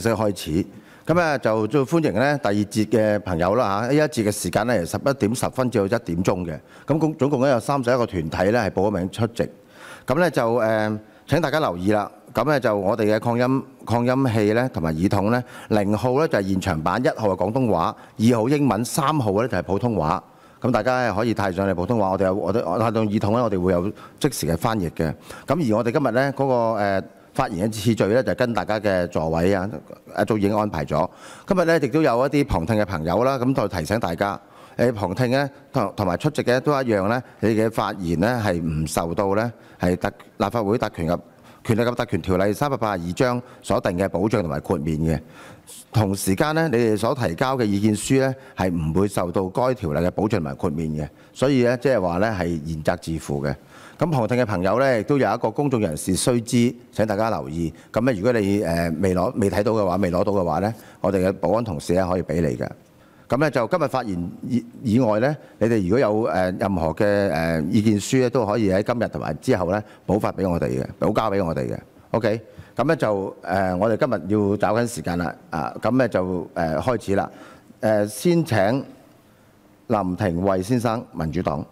正式開始，咁咧就最歡迎咧第二節嘅朋友啦嚇。呢一節嘅時間咧係11點10分至到1點鐘嘅。咁總共咧有31個團體咧係報咗名出席。咁咧就請大家留意啦。咁咧就我哋嘅擴音器咧同埋耳筒咧，0號咧就係現場版，1號係廣東話，2號英文，3號咧就係普通話。咁大家可以帶上嚟普通話，我帶到耳筒咧，我哋會有即時嘅翻譯嘅。咁而我哋今日咧嗰個發言嘅次序咧就跟大家嘅座位啊，一早已經安排咗。今日咧亦都有一啲旁聽嘅朋友啦，咁就提醒大家，旁聽咧同埋出席嘅都一樣咧，你嘅發言咧係唔受到咧係立法會權力及特權條例382章所定嘅保障同埋豁免嘅。同時間咧，你哋所提交嘅意見書咧係唔會受到該條例嘅保障同埋豁免嘅。所以咧即係話咧係嚴責自負嘅。咁旁聽嘅朋友咧，亦都有一個公眾人士須知，請大家留意。咁咧，如果你未睇到嘅話，未攞到嘅話咧，我哋嘅保安同事咧可以俾你嘅。咁咧就今日發言以外咧，你哋如果有任何嘅意見書咧，都可以喺今日同埋之後咧補發俾我哋嘅，補交俾我哋嘅。OK， 咁咧就我哋今日要找緊時間啦。咁咧就開始啦。先請林庭惠先生，民主黨。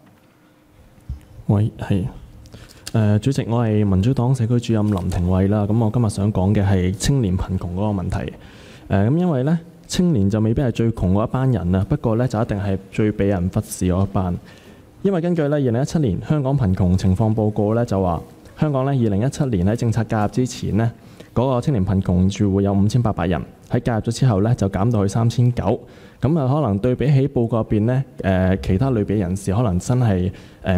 喂，係主席，我係民主黨社區主任林庭惠啦。咁我今日想講嘅係青年貧窮嗰個問題。咁因為咧，青年就未必係最窮嗰一班人啊，不過咧就一定係最俾人忽視嗰一班。因為根據咧2017年香港貧窮情況報告咧，就話香港咧2017年喺政策介入之前呢，嗰個青年貧窮住戶有5800人，喺介入咗之後咧就減到去3900。咁啊，可能對比起報告入邊咧，其他類別人士可能真係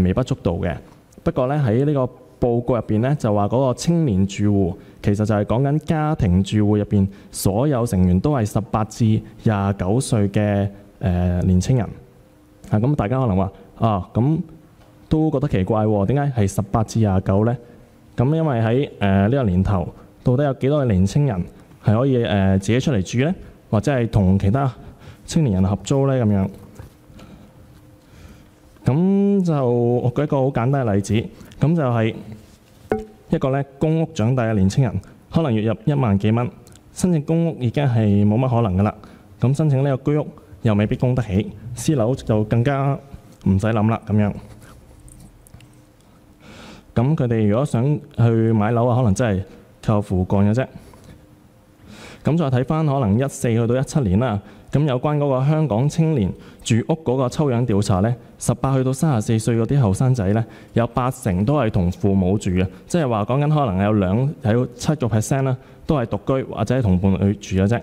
微不足道嘅。不過咧喺呢個報告入邊咧，就話嗰個青年住戶其實就係講緊家庭住戶入邊所有成員都係18至29歲嘅年青人。咁大家可能話咁都覺得奇怪喎，點解係18至29咧？咁因為喺呢個年頭，到底有幾多嘅年青人係可以自己出嚟住咧，或者係同其他青年人合租咧咁樣？咁就我舉一個好簡單嘅例子，咁就係一個咧公屋長大嘅年青人，可能月入1萬幾蚊，申請公屋已經係冇乜可能噶啦。咁申請呢個居屋又未必供得起，私樓就更加唔使諗啦咁樣。咁佢哋如果想去買樓啊，可能真係靠父幹嘅啫。咁再睇翻可能14去到17年啦。咁有關嗰個香港青年住屋嗰個抽樣調查呢，18去到34歲嗰啲後生仔呢，有80%都係同父母住嘅，即係話講緊可能有7% 啦，都係獨居或者係同伴侶住嘅啫。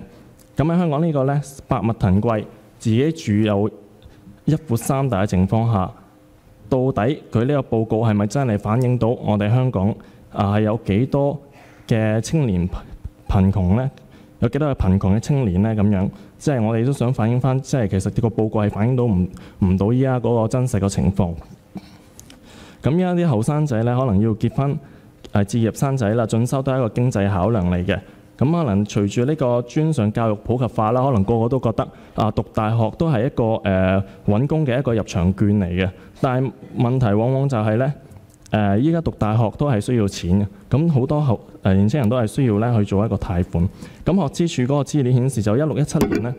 咁喺香港呢個呢，百物騰貴，自己住有一闊三大嘅情況下，到底佢呢個報告係咪真係反映到我哋香港係有幾多嘅青年貧窮呢？有幾多係貧窮嘅青年呢？咁樣，即係我哋都想反映翻，即係其實呢個報告係反映到唔到依家嗰個真實嘅情況。咁依家啲後生仔呢，可能要結婚、置業生仔啦，進修都係一個經濟考量嚟嘅。咁可能隨住呢個專上教育普及化啦，可能個個都覺得讀大學都係一個揾工嘅一個入場券嚟嘅。但係問題往往就係呢。依家讀大學都係需要錢嘅，咁好多年輕人都係需要咧去做一個貸款。咁學資署嗰個資料顯示，就16-17年呢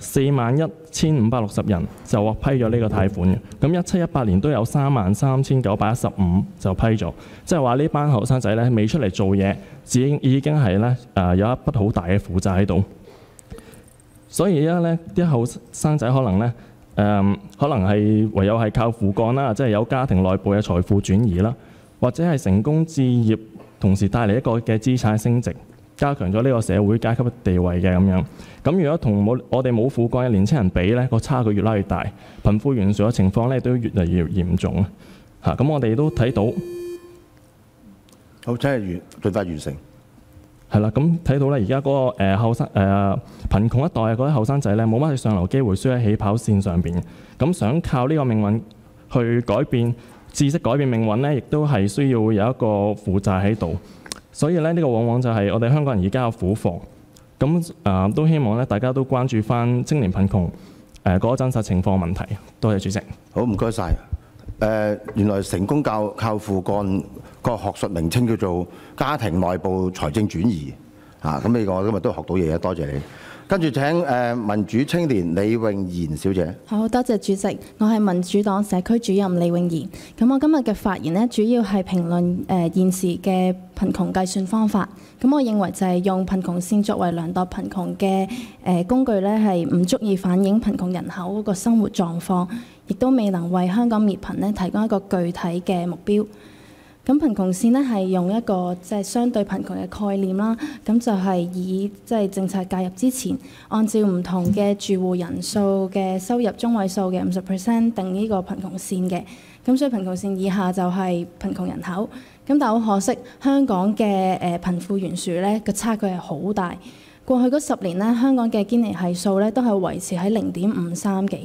，41,560人就獲批咗呢個貸款嘅。咁17-18年都有33,915就批咗，即係話呢班後生仔咧未出嚟做嘢，已經係咧有一筆好大嘅負債喺度。所以而家咧啲後生仔可能咧。可能係唯有係靠父幹啦，即係有家庭內部嘅財富轉移啦，或者係成功置業，同時帶嚟一個嘅資產升值，加強咗呢個社會階級地位嘅咁樣。咁如果同我哋冇父幹嘅年輕人比呢，個差距越拉越大，貧富懸殊嘅情況咧都越嚟越嚴重啊！咁我哋都睇到，好，真係盡快完成。係啦，咁睇到咧，而家嗰個後生貧窮一代嗰啲後生仔咧，冇乜上流機會，輸喺起跑線上邊。咁想靠呢個命運去改變知識，改變命運咧，亦都係需要有一個負債喺度。所以咧，呢個往往就係我哋香港人而家嘅苦況。咁都希望咧，大家都關注翻青年貧窮嗰個真實情況問題。多謝主席。好，唔該晒。原來成功靠父幹個學術名稱叫做家庭內部財政轉移。咁呢個我今日都學到嘢，多謝你。跟住請民主青年李詠賢小姐。好，多謝主席，我係民主黨社區主任李詠賢。咁我今日嘅發言呢，主要係評論現時嘅貧窮計算方法。咁我認為就係用貧窮線作為量度貧窮嘅工具呢，係唔足以反映貧窮人口嗰個生活狀況，亦都未能為香港滅貧呢提供一個具體嘅目標。咁貧窮線呢係用一個即係相對貧窮嘅概念啦，咁就係以即係政策介入之前，按照唔同嘅住戶人數嘅收入中位數嘅50%定呢個貧窮線嘅。咁所以貧窮線以下就係貧窮人口。咁但係好可惜，香港嘅貧富懸殊呢個差距係好大。過去嗰10年呢，香港嘅堅尼係數呢都係維持喺0.53幾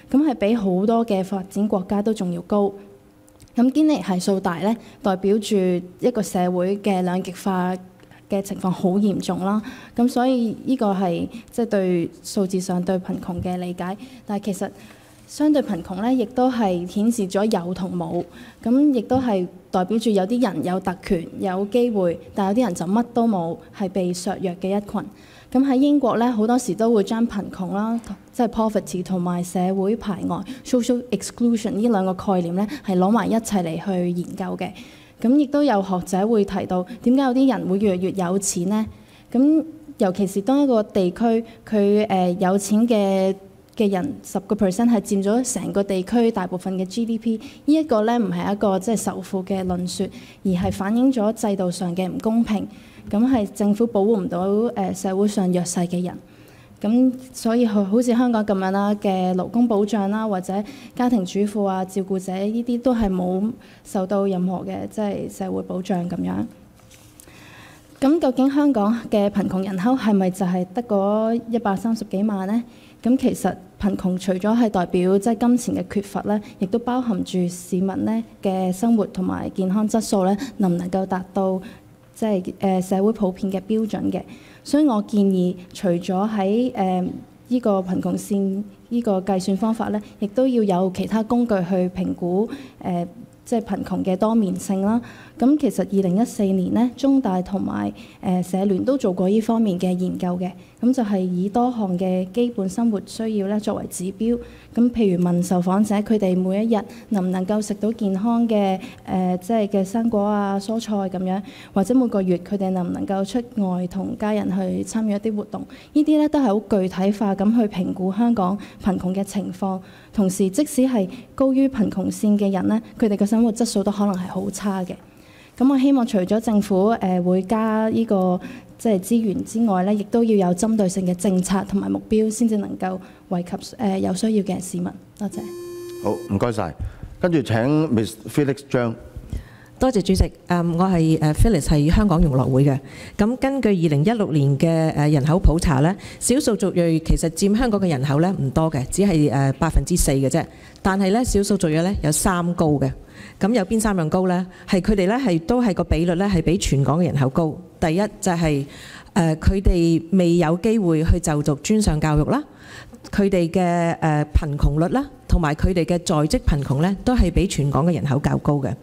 嘅，咁係比好多嘅發展國家都仲要高。咁堅尼係數大咧，代表住一個社會嘅兩極化嘅情況好嚴重啦。咁所以呢個係即係對數字上對貧窮嘅理解。但係其實相對貧窮咧，亦都係顯示咗有同冇。咁亦都係代表住有啲人有特權、有機會，但有啲人就乜都冇，係被削弱嘅一群。咁喺英國咧，好多時都會將貧窮啦，即係 poverty 同埋社會排外 social exclusion 呢兩個概念咧，係攞埋一齊嚟去研究嘅。咁亦都有學者會提到，點解有啲人會越嚟越有錢呢？咁尤其是當一個地區佢有錢嘅人10% 係佔咗成個地區大部分嘅 GDP， 呢一個咧唔係一個即係仇富嘅論説，而係反映咗制度上嘅唔公平。咁係政府保護唔到社會上弱勢嘅人，咁所以好似香港咁樣啦嘅勞工保障啦，或者家庭主婦啊、照顧者呢啲都係冇受到任何嘅即係社會保障咁樣。咁究竟香港嘅貧窮人口係咪就係得嗰130幾萬呢？咁其實貧窮除咗係代表即係金錢嘅缺乏咧，亦都包含住市民咧嘅生活同埋健康質素咧，能唔能夠達到即係社會普遍嘅標準嘅。所以我建議除咗喺呢個貧窮線呢個計算方法咧，亦都要有其他工具去評估即係貧窮嘅多面性啦。咁其實2014年咧，中大同埋社聯都做過呢方面嘅研究嘅。咁就係以多項嘅基本生活需要咧作為指標。咁譬如問受訪者佢哋每一日能唔能夠食到健康嘅即係嘅生果啊、蔬菜咁樣，或者每個月佢哋能唔能夠出外同家人去參與一啲活動？呢啲咧都係好具體化咁去評估香港貧窮嘅情況。同時，即使係高於貧窮線嘅人咧，佢哋嘅生活質素都可能係好差嘅。咁我希望除咗政府會加呢個即係資源之外咧，亦都要有針對性嘅政策同埋目標，先至能夠惠及有需要嘅市民。多謝。好，唔該晒。跟住請 Miss Felix 張。多謝主席。我係Felix 係香港融樂會嘅。咁根據2016年嘅人口普查咧，少數族裔其實佔香港嘅人口咧唔多嘅，只係4%嘅啫。但係咧，少數族裔咧有3高嘅。咁有邊3樣高咧？係佢哋咧都係個比率咧係比全港嘅人口高。第一就係佢哋未有機會去就讀專上教育啦，佢哋嘅貧窮率啦，同埋佢哋嘅在職貧窮咧，都係比全港嘅人口較高嘅。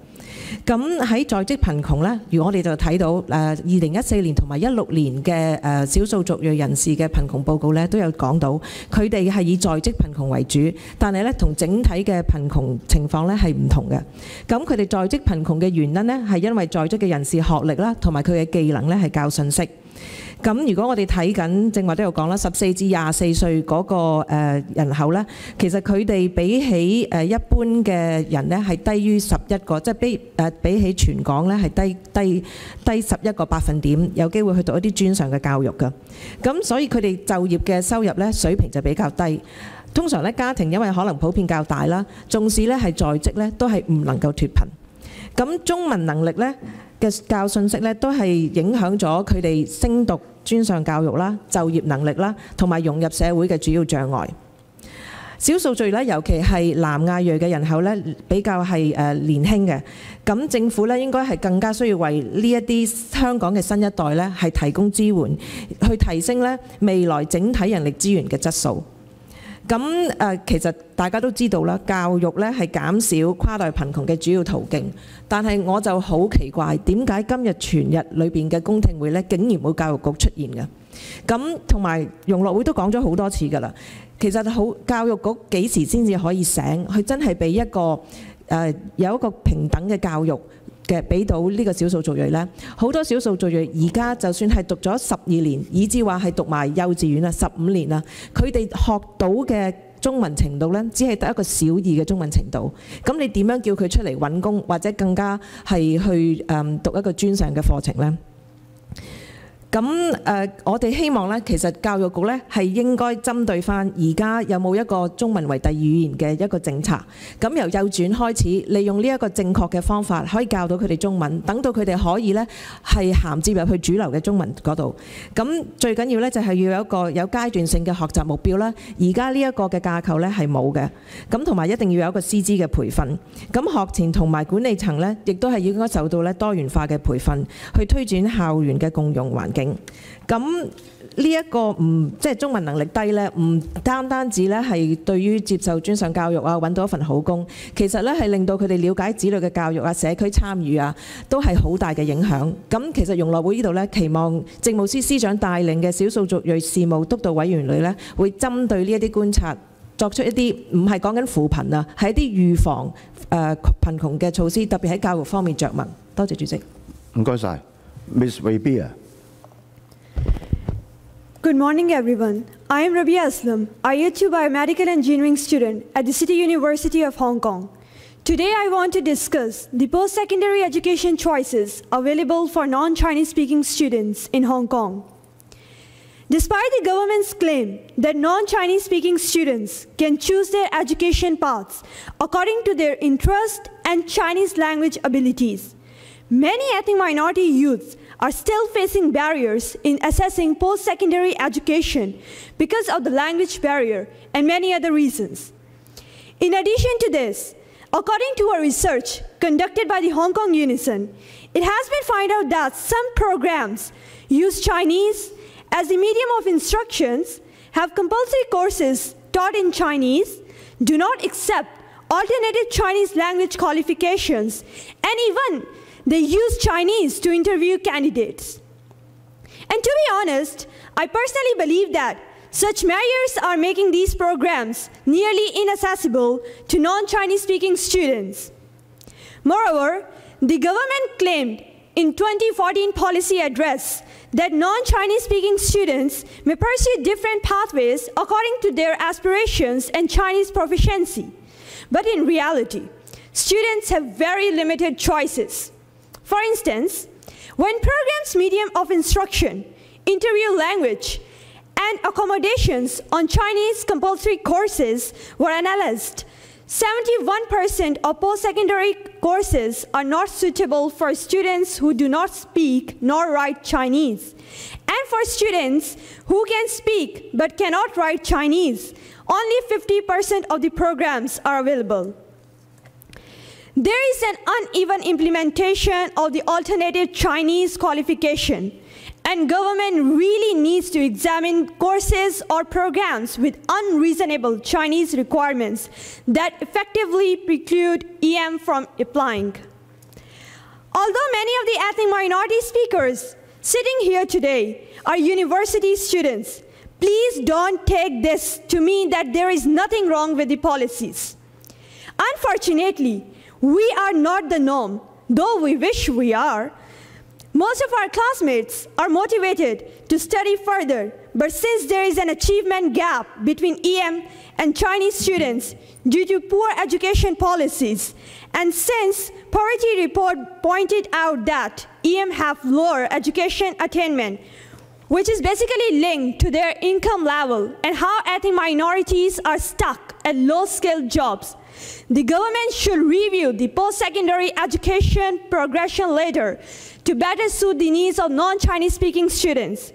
咁喺在職貧窮咧，如果我哋就睇到2014年同埋16年嘅少數族裔人士嘅貧窮報告咧，都有講到佢哋係以在職貧窮為主，但係咧同整體嘅貧窮情況咧係唔同嘅。咁佢哋在職貧窮嘅原因咧，係因為在職嘅人士學歷啦，同埋佢嘅技能咧係較遜色。咁如果我哋睇緊正話都有講啦，14至24歲嗰個人口咧，其實佢哋比起一般嘅人咧係低於11個，即係比起全港咧係低11個百分點，有機會去讀一啲專上嘅教育㗎。咁所以佢哋就業嘅收入咧水平就比較低。通常咧家庭因為可能普遍較大啦，縱使咧係在職咧都係唔能夠脫貧。咁中文能力咧嘅較遜色咧，都係影響咗佢哋升讀專上教育啦、就業能力啦，同埋融入社會嘅主要障礙。少數族裔咧，尤其係南亞裔嘅人口咧，比較係年輕嘅。咁政府咧應該係更加需要為呢一啲香港嘅新一代咧係提供支援，去提升咧未來整體人力資源嘅質素。咁其實大家都知道啦，教育咧係減少跨代貧窮嘅主要途徑。但係我就好奇怪，點解今日全日裏邊嘅公聽會咧，竟然冇教育局出現嘅？咁同埋融樂會都講咗好多次㗎啦。其實教育局幾時先至可以醒？佢真係俾一個有一個平等嘅教育嘅俾到呢個少數族裔呢？好多少數族裔而家就算係讀咗12年，以至話係讀埋幼稚園啦15年啦，佢哋學到嘅中文程度呢，只係得一個小二嘅中文程度。咁你點樣叫佢出嚟揾工，或者更加係去讀一個專上嘅課程呢？咁我哋希望咧，其實教育局咧係應該針對翻而家有冇一個中文為第二語言嘅一個政策。咁由幼稚園開始，利用呢一個正確嘅方法，可以教到佢哋中文，等到佢哋可以咧係銜接入去主流嘅中文嗰度。咁最緊要咧就係要有一個有階段性嘅學習目標啦。而家呢一個嘅架構咧係冇嘅。咁同埋一定要有一個師資嘅培訓。咁學前同埋管理層咧，亦都係應該受到咧多元化嘅培訓，去推展校園嘅共用環境。咁呢一個即係中文能力低呢，唔單止呢係對於接受專上教育啊，揾到一份好工，其實呢係令到佢哋了解子女嘅教育啊、社區參與啊，都係好大嘅影響。咁其實融樂會呢度呢，期望政務司司長帶領嘅少數族裔事務督導委員會呢，會針對呢一啲觀察，作出一啲唔係講緊扶貧啊，係一啲預防貧窮嘅措施，特別喺教育方面着墨。多謝主席。唔該晒 ，Miss Rabia。Good morning, everyone. I am Rabia Aslam, a Year 2 biomedical engineering student at the City University of Hong Kong. Today, I want to discuss the post-secondary education choices available for non-Chinese speaking students in Hong Kong. Despite the government's claim that non-Chinese speaking students can choose their education paths according to their interest and Chinese language abilities, many ethnic minority youths are still facing barriers in accessing post-secondary education because of the language barrier and many other reasons. In addition to this, according to a research conducted by the Hong Kong Unison, it has been found out that some programs use Chinese as the medium of instructions, have compulsory courses taught in Chinese, do not accept alternative Chinese language qualifications, and even they use Chinese to interview candidates. And to be honest, I personally believe that such measures are making these programs nearly inaccessible to non-Chinese speaking students. Moreover, the government claimed in 2014 policy address that non-Chinese speaking students may pursue different pathways according to their aspirations and Chinese proficiency. But in reality, students have very limited choices. For instance, when programs' medium of instruction, interview language, and accommodations on Chinese compulsory courses were analyzed, 71% of post-secondary courses are not suitable for students who do not speak nor write Chinese. And for students who can speak but cannot write Chinese, only 50% of the programs are available. There is an uneven implementation of the alternative Chinese qualification, and government really needs to examine courses or programs with unreasonable Chinese requirements that effectively preclude EM from applying. Although many of the ethnic minority speakers sitting here today are university students, please don't take this to mean that there is nothing wrong with the policies. Unfortunately, we are not the norm, though we wish we are. Most of our classmates are motivated to study further, but since there is an achievement gap between EM and Chinese students due to poor education policies, and since Poverty Report pointed out that EM have lower education attainment, which is basically linked to their income level and how ethnic minorities are stuck at low-skilled jobs, the government should review the post-secondary education progression ladder to better suit the needs of non-Chinese speaking students.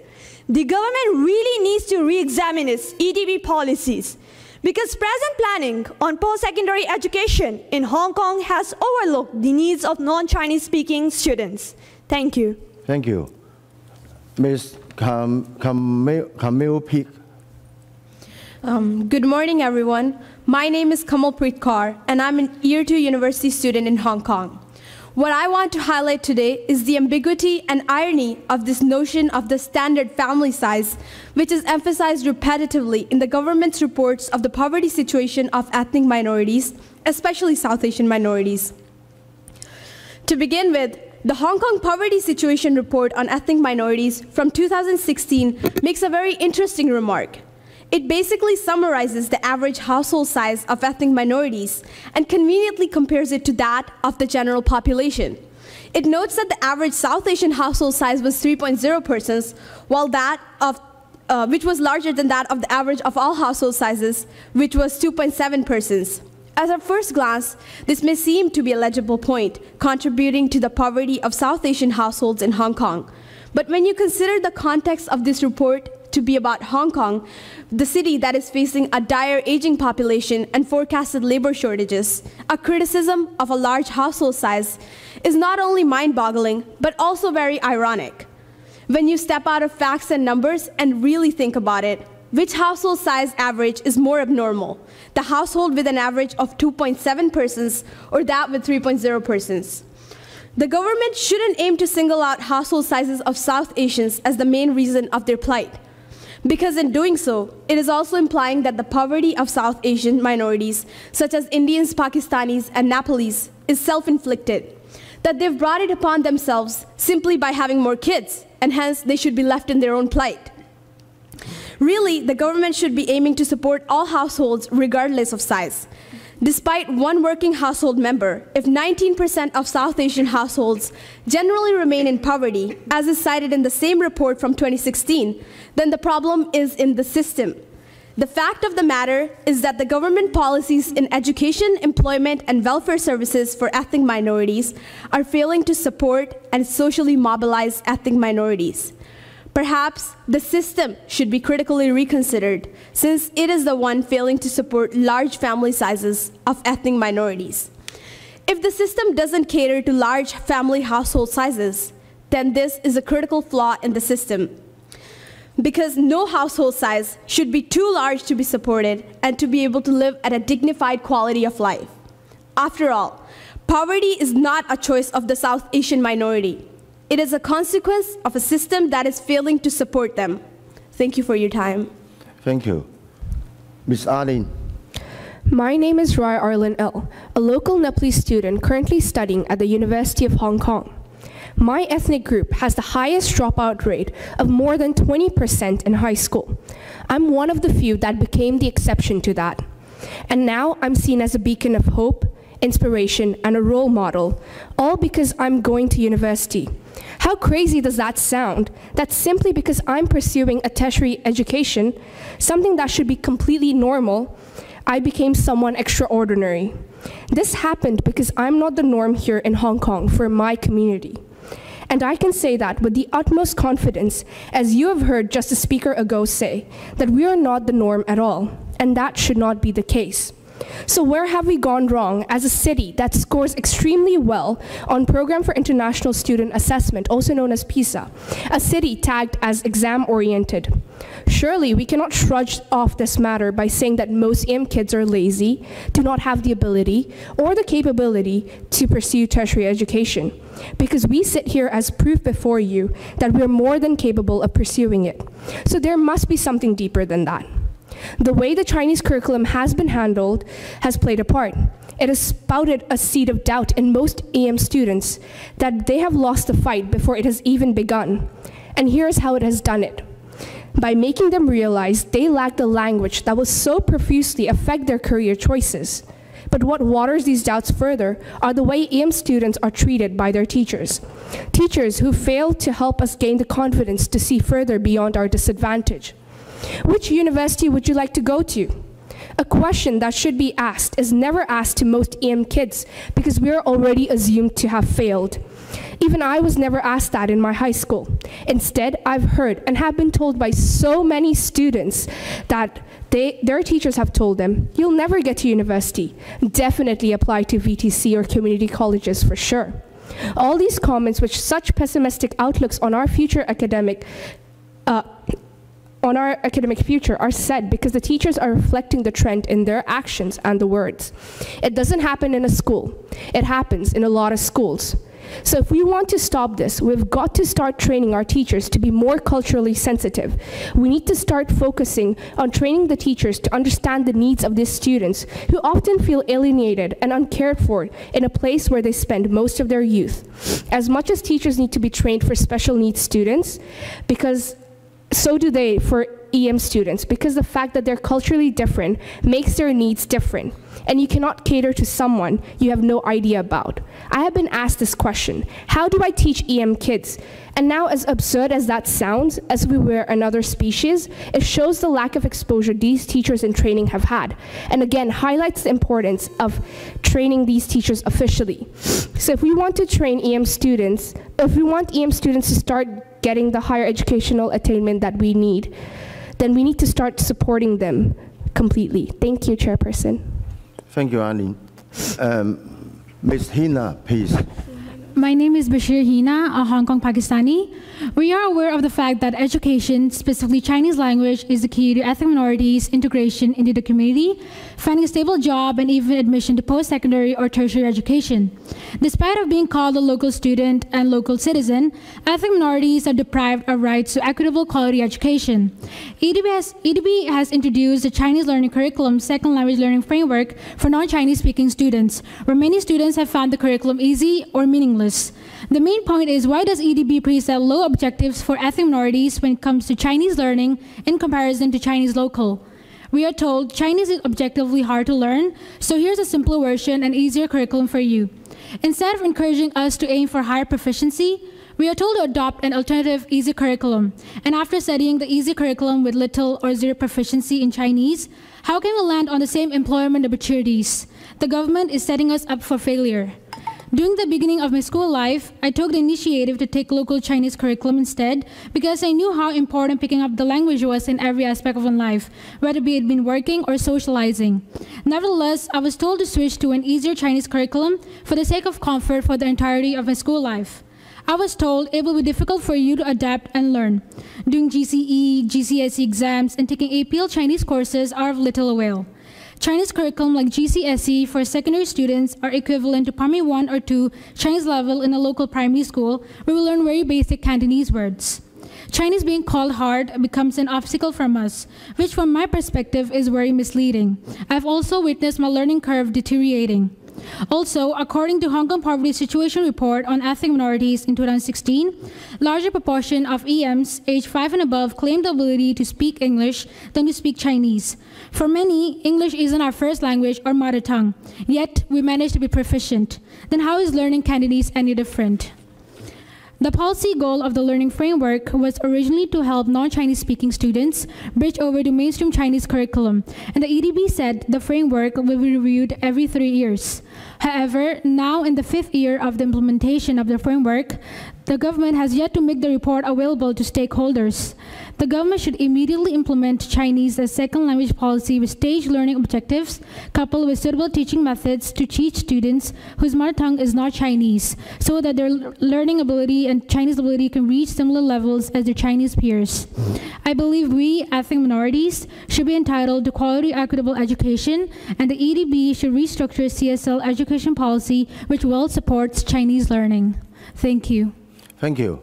The government really needs to re-examine its EDB policies because present planning on post-secondary education in Hong Kong has overlooked the needs of non-Chinese speaking students. Thank you. Thank you. Ms. Camille Peak. Good morning, everyone. My name is Kamalpreet Kaur, and I'm an Year 2 university student in Hong Kong. What I want to highlight today is the ambiguity and irony of this notion of the standard family size, which is emphasized repetitively in the government's reports of the poverty situation of ethnic minorities, especially South Asian minorities. To begin with, the Hong Kong Poverty Situation Report on Ethnic Minorities from 2016 makes a very interesting remark. It basically summarizes the average household size of ethnic minorities and conveniently compares it to that of the general population. It notes that the average South Asian household size was 3.0 persons, while that of which was larger than that of the average of all household sizes, which was 2.7 persons. At a first glance, this may seem to be a legible point, contributing to the poverty of South Asian households in Hong Kong. But when you consider the context of this report to be about Hong Kong, the city that is facing a dire aging population and forecasted labor shortages, a criticism of a large household size is not only mind-boggling, but also very ironic. When you step out of facts and numbers and really think about it, which household size average is more abnormal? The household with an average of 2.7 persons or that with 3.0 persons? The government shouldn't aim to single out household sizes of South Asians as the main reason of their plight, because in doing so, it is also implying that the poverty of South Asian minorities, such as Indians, Pakistanis, and Nepalese, is self-inflicted, that they've brought it upon themselves simply by having more kids, and hence they should be left in their own plight. Really, the government should be aiming to support all households regardless of size. Despite one working household member, if 19% of South Asian households generally remain in poverty, as is cited in the same report from 2016, then the problem is in the system. The fact of the matter is that the government policies in education, employment, and welfare services for ethnic minorities are failing to support and socially mobilize ethnic minorities. Perhaps the system should be critically reconsidered, since it is the one failing to support large family sizes of ethnic minorities. If the system doesn't cater to large family household sizes, then this is a critical flaw in the system, because no household size should be too large to be supported and to be able to live at a dignified quality of life. After all, poverty is not a choice of the South Asian minority. It is a consequence of a system that is failing to support them. Thank you for your time. Thank you. Ms. Arlene. My name is Roy Arlen L., a local Nepalese student currently studying at the University of Hong Kong. My ethnic group has the highest dropout rate of more than 20% in high school. I'm one of the few that became the exception to that. And now I'm seen as a beacon of hope, inspiration, and a role model, all because I'm going to university. How crazy does that sound? That simply because I'm pursuing a tertiary education, something that should be completely normal, I became someone extraordinary. This happened because I'm not the norm here in Hong Kong for my community. And I can say that with the utmost confidence, as you have heard just a speaker ago say, that we are not the norm at all, and that should not be the case. So where have we gone wrong as a city that scores extremely well on Program for International Student Assessment, also known as PISA, a city tagged as exam-oriented? Surely we cannot shrug off this matter by saying that most EM kids are lazy, do not have the ability or the capability to pursue tertiary education, because we sit here as proof before you that we're more than capable of pursuing it. So there must be something deeper than that. The way the Chinese curriculum has been handled has played a part. It has spouted a seed of doubt in most EM students that they have lost the fight before it has even begun. And here's how it has done it. By making them realize they lack the language that will so profusely affect their career choices. But what waters these doubts further are the way EM students are treated by their teachers. Teachers who fail to help us gain the confidence to see further beyond our disadvantage. Which university would you like to go to? A question that should be asked is never asked to most EM kids because we are already assumed to have failed. Even I was never asked that in my high school. Instead, I've heard and have been told by so many students that their teachers have told them, you'll never get to university. Definitely apply to VTC or community colleges for sure. All these comments with such pessimistic outlooks on our future academic on our academic future are set because the teachers are reflecting the trend in their actions and the words. It doesn't happen in a school. It happens in a lot of schools. So if we want to stop this, we've got to start training our teachers to be more culturally sensitive. We need to start focusing on training the teachers to understand the needs of these students who often feel alienated and uncared for in a place where they spend most of their youth. As much as teachers need to be trained for special needs students, because so do they for EM students, because the fact that they're culturally different makes their needs different, and you cannot cater to someone you have no idea about. I have been asked this question: how do I teach EM kids? And now, as absurd as that sounds, as we were another species, it shows the lack of exposure these teachers in training have had, and again highlights the importance of training these teachers officially. So if we want to train EM students, if we want EM students to start getting the higher educational attainment that we need, then we need to start supporting them completely. Thank you, Chairperson. Thank you, Arlene. Ms. Hina, please. My name is Bashir Hina, a Hong Kong Pakistani. We are aware of the fact that education, specifically Chinese language, is the key to ethnic minorities' integration into the community, finding a stable job, and even admission to post-secondary or tertiary education. Despite of being called a local student and local citizen, ethnic minorities are deprived of rights to equitable quality education. EDB has introduced the Chinese learning curriculum second language learning framework for non-Chinese speaking students, where many students have found the curriculum easy or meaningless. The main point is, why does EDB preset low objectives for ethnic minorities when it comes to Chinese learning in comparison to Chinese local? We are told Chinese is objectively hard to learn, so here's a simpler version and easier curriculum for you. Instead of encouraging us to aim for higher proficiency, we are told to adopt an alternative easy curriculum. And after studying the easy curriculum with little or zero proficiency in Chinese, how can we land on the same employment opportunities? The government is setting us up for failure. During the beginning of my school life, I took the initiative to take local Chinese curriculum instead because I knew how important picking up the language was in every aspect of my life, whether it be working or socializing. Nevertheless, I was told to switch to an easier Chinese curriculum for the sake of comfort for the entirety of my school life. I was told it will be difficult for you to adapt and learn. Doing GCE, GCSE exams, and taking APL Chinese courses are of little avail. Chinese curriculum like GCSE for secondary students are equivalent to primary 1 or 2 Chinese level in a local primary school, where we learn very basic Cantonese words. Chinese being called hard becomes an obstacle from us, which from my perspective is very misleading. I've also witnessed my learning curve deteriorating. Also, according to Hong Kong Poverty Situation Report on ethnic minorities in 2016, larger proportion of EMs aged 5 and above claim the ability to speak English than to speak Chinese. For many, English isn't our first language or mother tongue, yet we manage to be proficient. Then how is learning Cantonese any different? The policy goal of the learning framework was originally to help non-Chinese speaking students bridge over to mainstream Chinese curriculum, and the EDB said the framework will be reviewed every 3 years. However, now in the 5th year of the implementation of the framework, the government has yet to make the report available to stakeholders. The government should immediately implement Chinese as second language policy with staged learning objectives, coupled with suitable teaching methods to teach students whose mother tongue is not Chinese, so that their learning ability and Chinese ability can reach similar levels as their Chinese peers. I believe we, ethnic minorities, should be entitled to quality equitable education, and the EDB should restructure CSL education policy which well supports Chinese learning. Thank you. Thank you.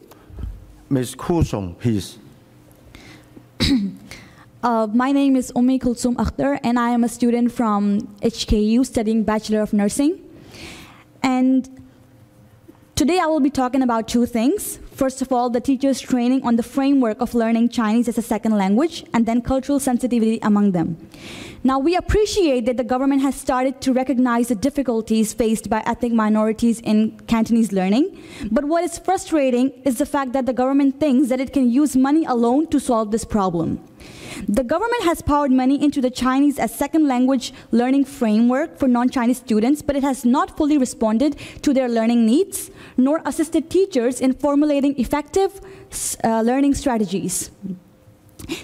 Ms. Kulsum, please. My name is Ummi Kulsum Akhtar, and I am a student from HKU studying Bachelor of Nursing. And today I will be talking about 2 things. First of all, the teachers' training on the framework of learning Chinese as a second language, and then cultural sensitivity among them. Now, we appreciate that the government has started to recognize the difficulties faced by ethnic minorities in Cantonese learning. But what is frustrating is the fact that the government thinks that it can use money alone to solve this problem. The government has poured money into the Chinese as second language learning framework for non-Chinese students, but it has not fully responded to their learning needs, nor assisted teachers in formulating effective learning strategies.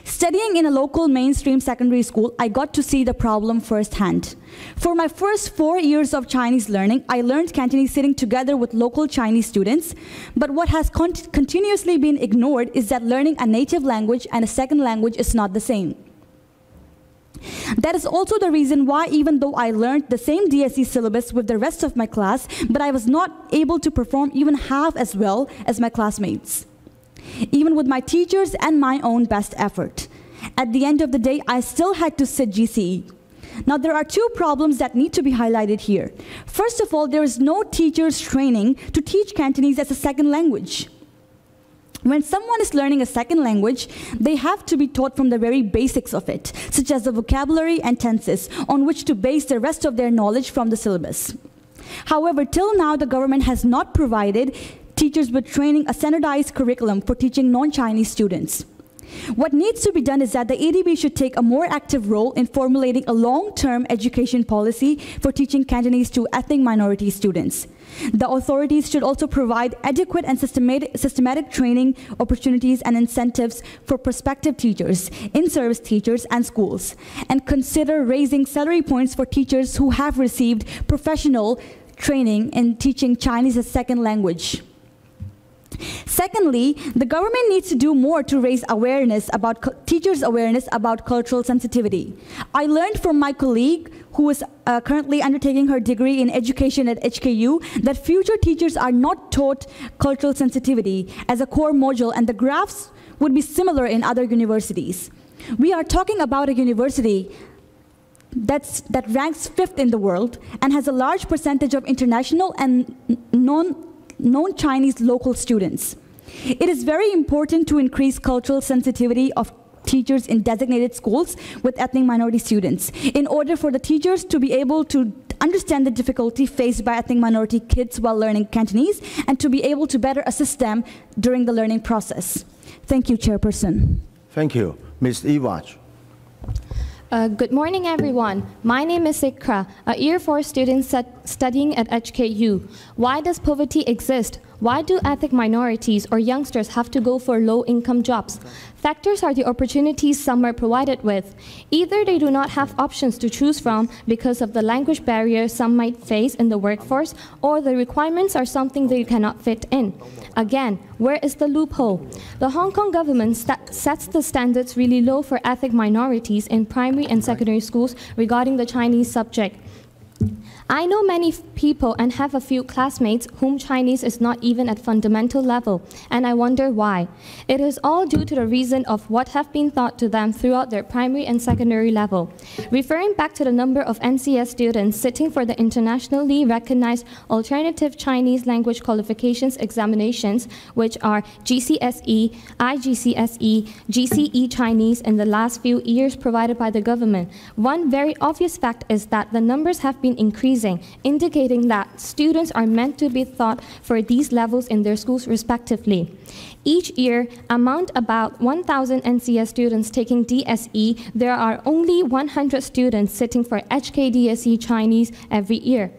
Studying in a local mainstream secondary school, I got to see the problem firsthand. For my first 4 years of Chinese learning, I learned Cantonese sitting together with local Chinese students, but what has continuously been ignored is that learning a native language and a second language is not the same. That is also the reason why, even though I learned the same DSE syllabus with the rest of my class, but I was not able to perform even half as well as my classmates, even with my teachers and my own best effort. At the end of the day, I still had to sit GCE. Now, there are two problems that need to be highlighted here. First of all, there is no teachers training to teach Cantonese as a second language. When someone is learning a second language, they have to be taught from the very basics of it, such as the vocabulary and tenses, on which to base the rest of their knowledge from the syllabus. However, till now, the government has not provided teachers with training a standardized curriculum for teaching non-Chinese students. What needs to be done is that the ADB should take a more active role in formulating a long-term education policy for teaching Cantonese to ethnic minority students. The authorities should also provide adequate and systematic training opportunities and incentives for prospective teachers, in-service teachers, and schools, and consider raising salary points for teachers who have received professional training in teaching Chinese as a second language. Secondly, the government needs to do more to raise awareness about teachers' awareness about cultural sensitivity. I learned from my colleague, who is currently undertaking her degree in education at HKU, that future teachers are not taught cultural sensitivity as a core module, and the graphs would be similar in other universities. We are talking about a university that ranks 5th in the world and has a large percentage of international and non-Chinese local students. It is very important to increase cultural sensitivity of teachers in designated schools with ethnic minority students in order for the teachers to be able to understand the difficulty faced by ethnic minority kids while learning Cantonese and to be able to better assist them during the learning process. Thank you, Chairperson. Thank you. Ms. Iwaj. Good morning, everyone. My name is Ikra, a Year 4 student studying at HKU. Why does poverty exist? Why do ethnic minorities or youngsters have to go for low-income jobs? Factors are the opportunities some are provided with. Either they do not have options to choose from because of the language barrier some might face in the workforce, or the requirements are something they cannot fit in. Again, where is the loophole? The Hong Kong government sets the standards really low for ethnic minorities in primary and secondary schools regarding the Chinese subject. I know many people and have a few classmates whom Chinese is not even at fundamental level, and I wonder why. It is all due to the reason of what have been taught to them throughout their primary and secondary level. Referring back to the number of NCS students sitting for the internationally recognized alternative Chinese language qualifications examinations, which are GCSE, IGCSE, GCE Chinese in the last few years provided by the government, one very obvious fact is that the numbers have been increasing, indicating that students are meant to be taught for these levels in their schools respectively. Each year, among about 1,000 NCS students taking DSE, there are only 100 students sitting for HKDSE Chinese every year.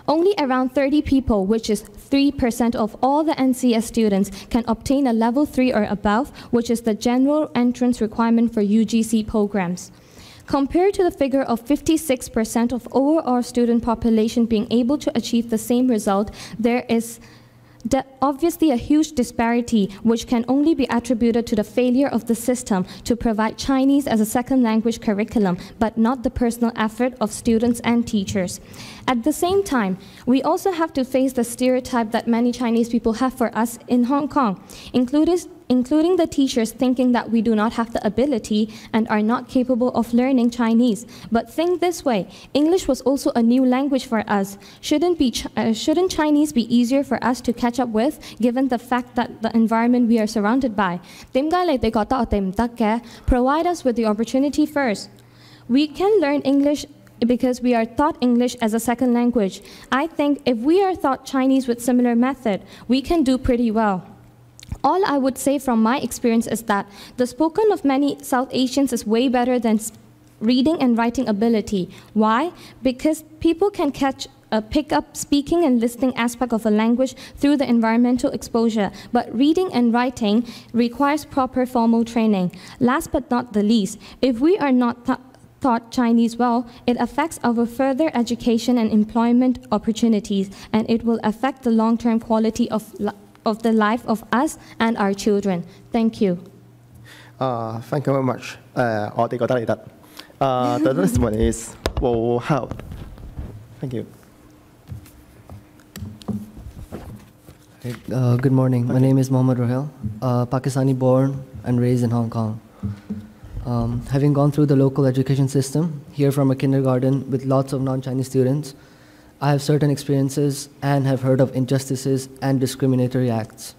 Only around 30 people, which is 3% of all the NCS students, can obtain a level 3 or above, which is the general entrance requirement for UGC programs. Compared to the figure of 56% of overall student population being able to achieve the same result, there is obviously a huge disparity which can only be attributed to the failure of the system to provide Chinese as a second language curriculum, but not the personal effort of students and teachers. At the same time, we also have to face the stereotype that many Chinese people have for us in Hong Kong, including the teachers thinking that we do not have the ability and are not capable of learning Chinese. But think this way, English was also a new language for us. Shouldn't Chinese be easier for us to catch up with, given the fact that the environment we are surrounded by? Provide us with the opportunity first. We can learn English because we are taught English as a second language. I think if we are taught Chinese with similar method, we can do pretty well. All I would say from my experience is that the spoken of many South Asians is way better than reading and writing ability. Why? Because people can catch pick up speaking and listening aspect of a language through the environmental exposure, but reading and writing requires proper formal training. Last but not the least, if we are not taught Chinese well, it affects our further education and employment opportunities, and it will affect the long-term quality of the life of us and our children. Thank you. Thank you very much. 我哋覺得你得。The next one is How. Thank you. Good morning. My name is Mohammad Rohel, Pakistani born and raised in Hong Kong. Having gone through the local education system, here from a kindergarten with lots of non-Chinese students, I have certain experiences and have heard of injustices and discriminatory acts,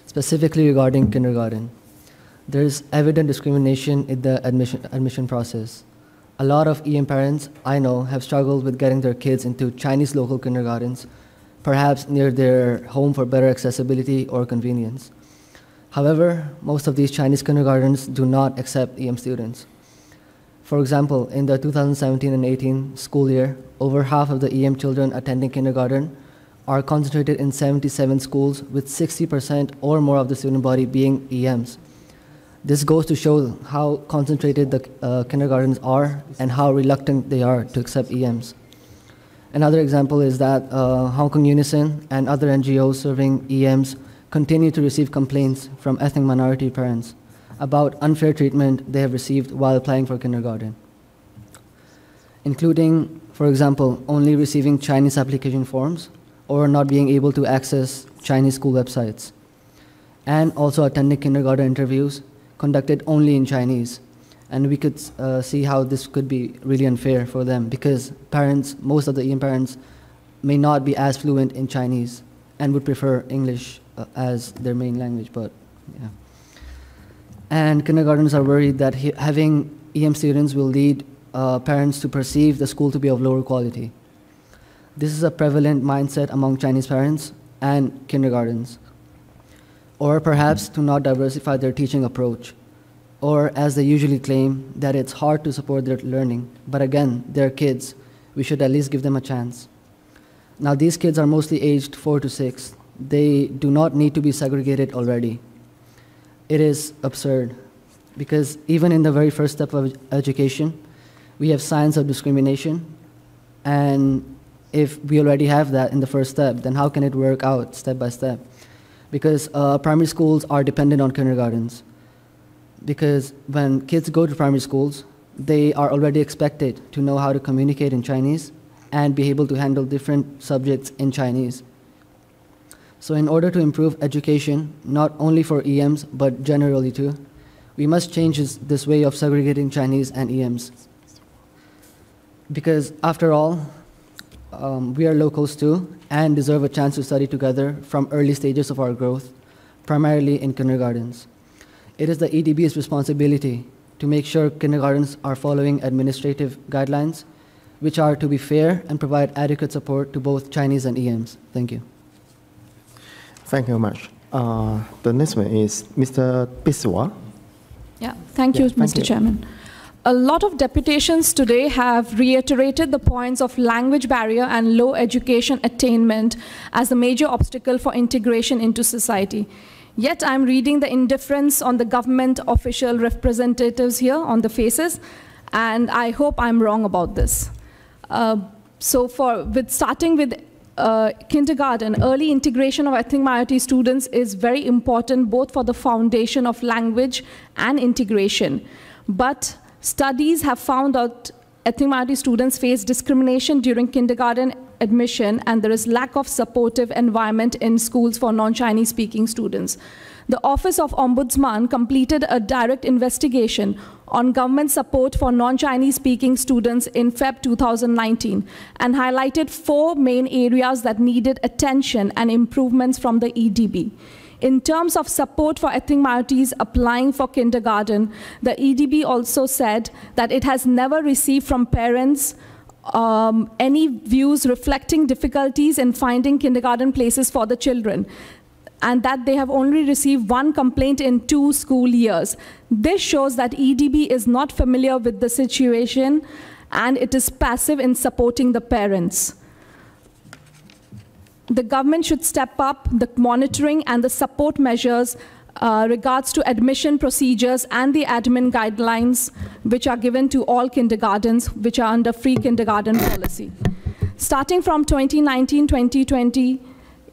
specifically regarding kindergarten. There is evident discrimination in the admission process. A lot of EM parents I know have struggled with getting their kids into Chinese local kindergartens, perhaps near their home for better accessibility or convenience. However, most of these Chinese kindergartens do not accept EM students. For example, in the 2017 and 18 school year, over half of the EM children attending kindergarten are concentrated in 77 schools, with 60% or more of the student body being EMs. This goes to show how concentrated the kindergartens are and how reluctant they are to accept EMs. Another example is that Hong Kong Unison and other NGOs serving EMs continue to receive complaints from ethnic minority parents about unfair treatment they have received while applying for kindergarten, including, for example, only receiving Chinese application forms or not being able to access Chinese school websites, and also attending kindergarten interviews conducted only in Chinese. And we could see how this could be really unfair for them, because parents, most of the EM parents, may not be as fluent in Chinese and would prefer English as their main language, but yeah. And kindergartens are worried that having EM students will lead parents to perceive the school to be of lower quality. This is a prevalent mindset among Chinese parents and kindergartens. Or perhaps to not diversify their teaching approach, or as they usually claim, that it's hard to support their learning. But again, they're kids. We should at least give them a chance. Now, these kids are mostly aged 4 to 6. They do not need to be segregated already. It is absurd, because even in the very first step of education, we have signs of discrimination. And if we already have that in the first step, then how can it work out step by step? Because primary schools are dependent on kindergartens. Because when kids go to primary schools, they are already expected to know how to communicate in Chinese and be able to handle different subjects in Chinese. So in order to improve education, not only for EMs, but generally too, we must change this way of segregating Chinese and EMs. Because after all, we are locals too, and deserve a chance to study together from early stages of our growth, primarily in kindergartens. It is the EDB's responsibility to make sure kindergartens are following administrative guidelines, which are to be fair and provide adequate support to both Chinese and EMs. Thank you. Thank you very much. The next one is Mr. Biswa. Yeah, thank you, Mr. Chairman. A lot of deputations today have reiterated the points of language barrier and low education attainment as a major obstacle for integration into society. Yet I'm reading the indifference on the government official representatives here on the faces, and I hope I'm wrong about this. Starting with kindergarten, early integration of ethnic minority students is very important both for the foundation of language and integration. But studies have found that ethnic minority students face discrimination during kindergarten admission, and there is lack of supportive environment in schools for non-Chinese speaking students. The Office of Ombudsman completed a direct investigation on government support for non-Chinese speaking students in Feb 2019 and highlighted 4 main areas that needed attention and improvements from the EDB. In terms of support for ethnic minorities applying for kindergarten, the EDB also said that it has never received from parents any views reflecting difficulties in finding kindergarten places for the children, and that they have only received 1 complaint in 2 school years. This shows that EDB is not familiar with the situation and it is passive in supporting the parents. the government should step up the monitoring and the support measures regards to admission procedures and the admin guidelines which are given to all kindergartens which are under free kindergarten policy. Starting from 2019-2020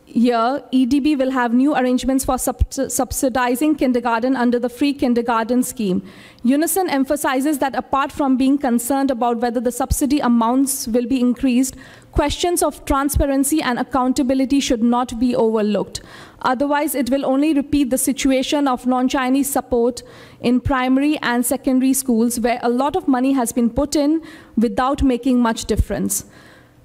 year, EDB will have new arrangements for subsidizing kindergarten under the free kindergarten scheme. Unison emphasizes that apart from being concerned about whether the subsidy amounts will be increased, questions of transparency and accountability should not be overlooked. Otherwise, it will only repeat the situation of non-Chinese support in primary and secondary schools where a lot of money has been put in without making much difference.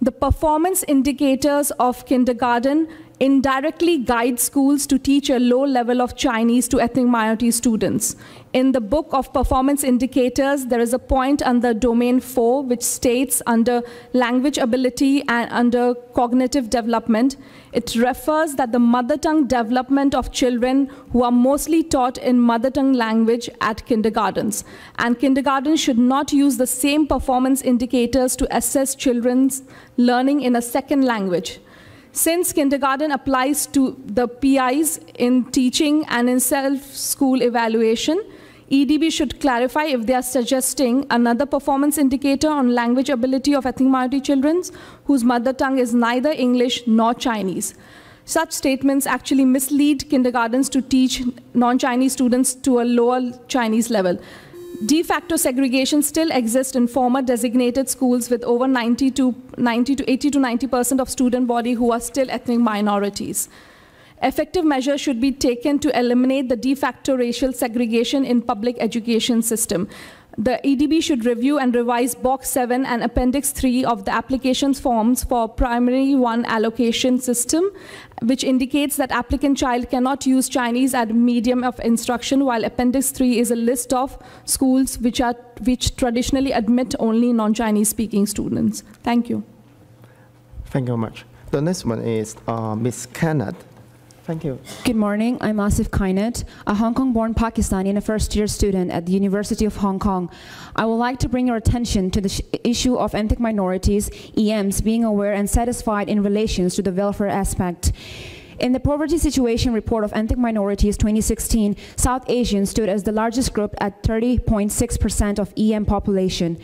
The performance indicators of kindergarten indirectly guide schools to teach a low level of Chinese to ethnic minority students. In the book of performance indicators, there is a point under domain 4 which states under language ability and under cognitive development, it refers that the mother tongue development of children who are mostly taught in mother tongue language at kindergartens. And kindergartens should not use the same performance indicators to assess children's learning in a second language. Since kindergarten applies to the PIs in teaching and in self-school evaluation, EDB should clarify if they are suggesting another performance indicator on language ability of ethnic minority children whose mother tongue is neither English nor Chinese. Such statements actually mislead kindergartens to teach non-Chinese students to a lower Chinese level. De facto segregation still exists in former designated schools with over 80 to 90% of student body who are still ethnic minorities. Effective measures should be taken to eliminate the de facto racial segregation in public education system. The EDB should review and revise Box 7 and Appendix 3 of the application forms for Primary 1 allocation system, which indicates that applicant child cannot use Chinese as medium of instruction, while Appendix 3 is a list of schools which traditionally admit only non-Chinese speaking students. Thank you. Thank you very much. The next one is Ms. Kenneth. Thank you. Good morning. I'm Asif Kainet, a Hong Kong-born Pakistani and a first-year student at the University of Hong Kong. I would like to bring your attention to the issue of ethnic minorities, EMs, being aware and satisfied in relation to the welfare aspect. In the Poverty Situation Report of Ethnic Minorities 2016, South Asians stood as the largest group at 30.6% of EM population.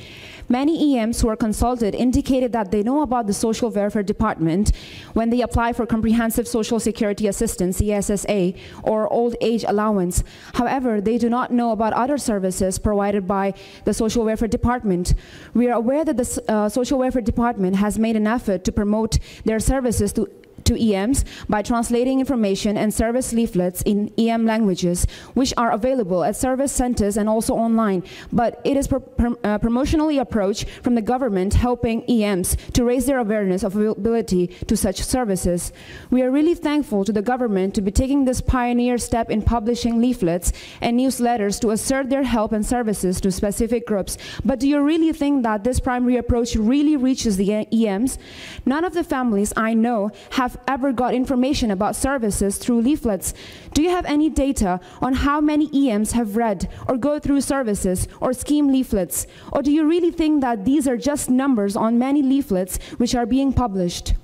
Many EMs who were consulted indicated that they know about the Social Welfare Department when they apply for Comprehensive Social Security Assistance, CSSA, or Old Age Allowance. However, they do not know about other services provided by the Social Welfare Department. We are aware that the Social Welfare Department has made an effort to promote their services to EMs by translating information and service leaflets in EM languages, which are available at service centers and also online. But it is promotionally approach from the government helping EMs to raise their awareness of availability to such services. We are really thankful to the government to be taking this pioneer step in publishing leaflets and newsletters to assert their help and services to specific groups. But do you really think that this primary approach really reaches the EMs? None of the families I know have ever got information about services through leaflets. Do you have any data on how many EMs have read or go through services or scheme leaflets? Or do you really think that these are just numbers on many leaflets which are being published?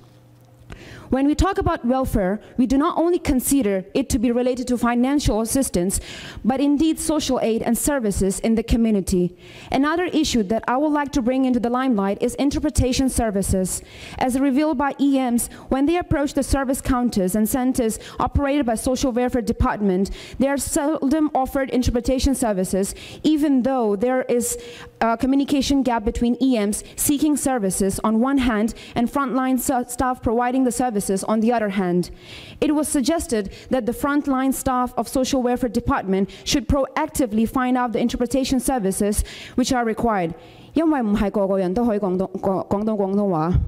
When we talk about welfare, we do not only consider it to be related to financial assistance, but indeed social aid and services in the community. Another issue that I would like to bring into the limelight is interpretation services. As revealed by EMs, when they approach the service counters and centers operated by Social Welfare Department, they are seldom offered interpretation services, even though there is a communication gap between EMs seeking services on one hand and frontline staff providing the services on the other hand. It was suggested that the frontline staff of Social Welfare Department should proactively find out the interpretation services which are required. 因為唔係個個人都可以講到廣東話。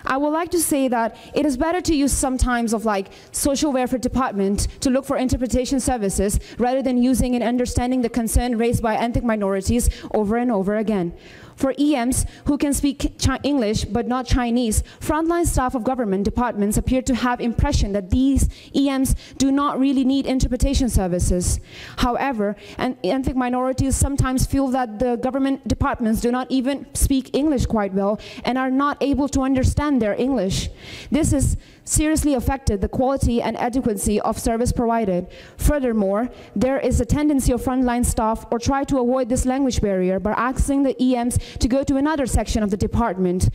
I would like to say that it is better to use sometimes of like Social Welfare Department to look for interpretation services rather than using and understanding the concern raised by ethnic minorities over and over again. For EMs who can speak English but not Chinese, frontline staff of government departments appear to have impression that these EMs do not really need interpretation services. However, ethnic minorities sometimes feel that the government departments do not even speak English quite well and are not able to understand their English. This is seriously affected the quality and adequacy of service provided. Furthermore, there is a tendency of frontline staff or try to avoid this language barrier by asking the EMs to go to another section of the department.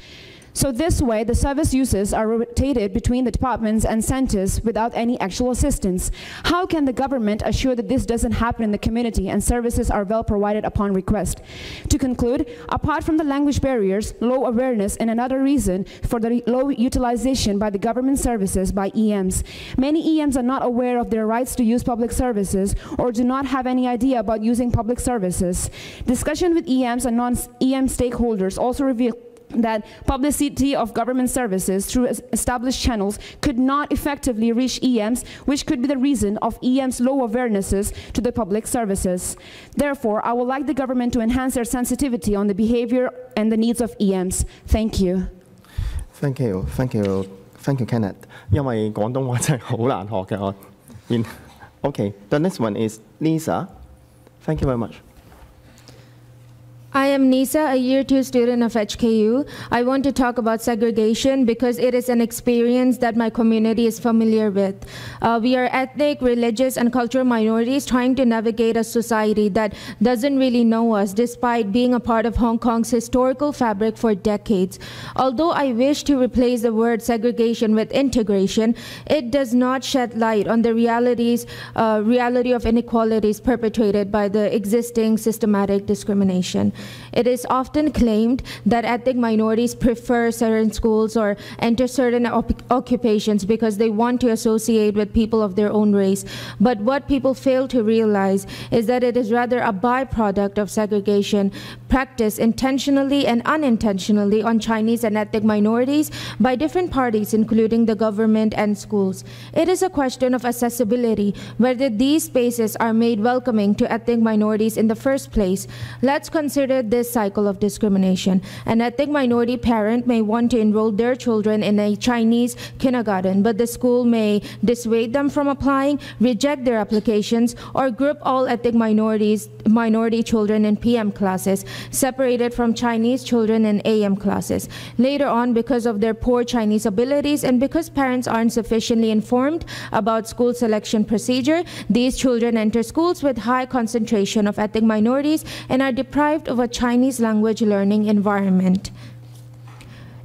So this way, the service users are rotated between the departments and centers without any actual assistance. How can the government assure that this doesn't happen in the community and services are well provided upon request? To conclude, apart from the language barriers, low awareness and another reason for the low utilization by the government services by EMs. Many EMs are not aware of their rights to use public services or do not have any idea about using public services. Discussion with EMs and non-EM stakeholders also reveal that publicity of government services through established channels could not effectively reach EMs, which could be the reason of EMs' low awarenesses to the public services. Therefore, I would like the government to enhance their sensitivity on the behavior and the needs of EMs. Thank you. Thank you, Kenneth. 因為廣東話真係好難學嘅我。Okay, the next one is Lisa. Thank you very much. I am Nisa, a Year 2 student of HKU. I want to talk about segregation because it is an experience that my community is familiar with. We are ethnic, religious, and cultural minorities trying to navigate a society that doesn't really know us, despite being a part of Hong Kong's historical fabric for decades. Although I wish to replace the word segregation with integration, it does not shed light on the reality of inequalities perpetrated by the existing systematic discrimination. It is often claimed that ethnic minorities prefer certain schools or enter certain occupations because they want to associate with people of their own race. But what people fail to realize is that it is rather a byproduct of segregation practiced intentionally and unintentionally on Chinese and ethnic minorities by different parties, including the government and schools. It is a question of accessibility, whether these spaces are made welcoming to ethnic minorities in the first place. Let's consider this cycle of discrimination. An ethnic minority parent may want to enroll their children in a Chinese kindergarten, but the school may dissuade them from applying, reject their applications, or group all ethnic minority children in PM classes, separated from Chinese children in AM classes. Later on, because of their poor Chinese abilities and because parents aren't sufficiently informed about school selection procedure, these children enter schools with high concentration of ethnic minorities and are deprived of a Chinese language learning environment.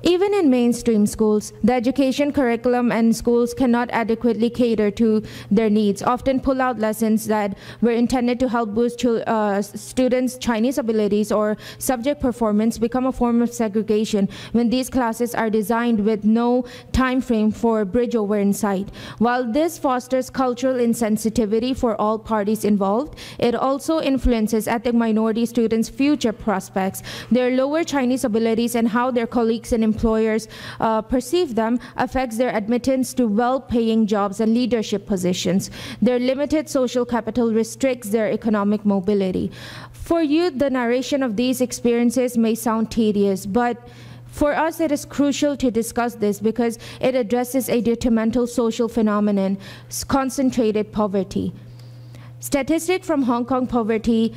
Even in mainstream schools, the education curriculum and schools cannot adequately cater to their needs, often pull out lessons that were intended to help boost students' Chinese abilities or subject performance become a form of segregation when these classes are designed with no time frame for bridge over in sight. While this fosters cultural insensitivity for all parties involved, it also influences ethnic minority students' future prospects. Their lower Chinese abilities and how their colleagues and employers perceive them affects their admittance to well-paying jobs and leadership positions. Their limited social capital restricts their economic mobility. For you, the narration of these experiences may sound tedious, but for us, it is crucial to discuss this because it addresses a detrimental social phenomenon, concentrated poverty. Statistics from Hong Kong Poverty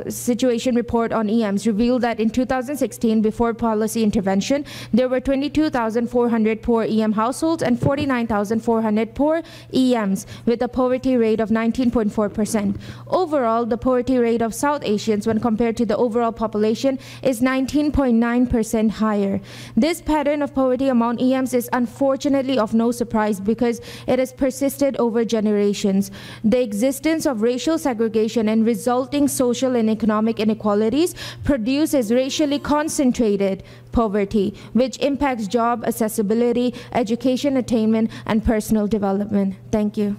Situation Report on EMs revealed that in 2016, before policy intervention, there were 22,400 poor EM households and 49,400 poor EMs, with a poverty rate of 19.4%. Overall, the poverty rate of South Asians when compared to the overall population is 19.9% higher. This pattern of poverty among EMs is unfortunately of no surprise because it has persisted over generations. The existence of racial segregation and resulting social and economic inequalities produces racially concentrated poverty, which impacts job accessibility, education attainment, and personal development. Thank you.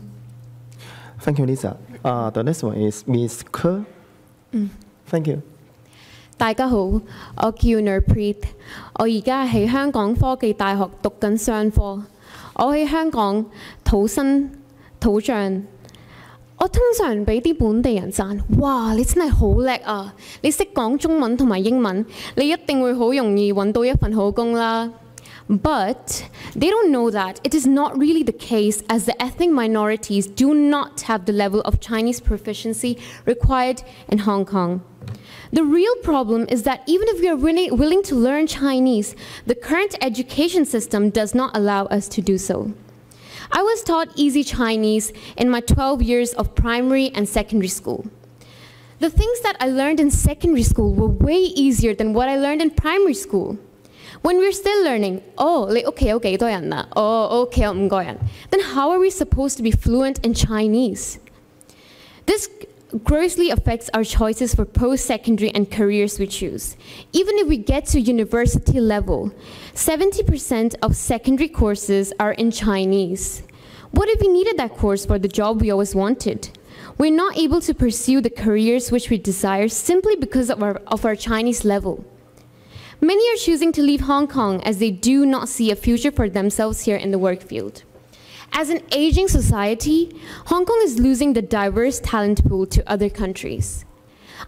Thank you, Lisa. The next one is Ms. Kerr. Thank you. 大家好，我叫 Nurpreet， 我而家喺香港科技大學讀緊商科。我喺香港土生土長。我通常俾啲本地人讚，哇！你真係好叻啊！你識講中文同埋英文，你一定會好容易揾到一份好工啦。But they don't know that it is not really the case, as the ethnic minorities do not have the level of Chinese proficiency required in Hong Kong. The real problem is that even if we are willing to learn Chinese, the current education system does not allow us to do so. I was taught easy Chinese in my 12 years of primary and secondary school. The things that I learned in secondary school were way easier than what I learned in primary school. When we're still learning, okay, then how are we supposed to be fluent in Chinese? This grossly affects our choices for post-secondary and careers we choose. Even if we get to university level, 70% of secondary courses are in Chinese. What if we needed that course for the job we always wanted? We're not able to pursue the careers which we desire simply because of our Chinese level. Many are choosing to leave Hong Kong as they do not see a future for themselves here in the work field. As an aging society, Hong Kong is losing the diverse talent pool to other countries.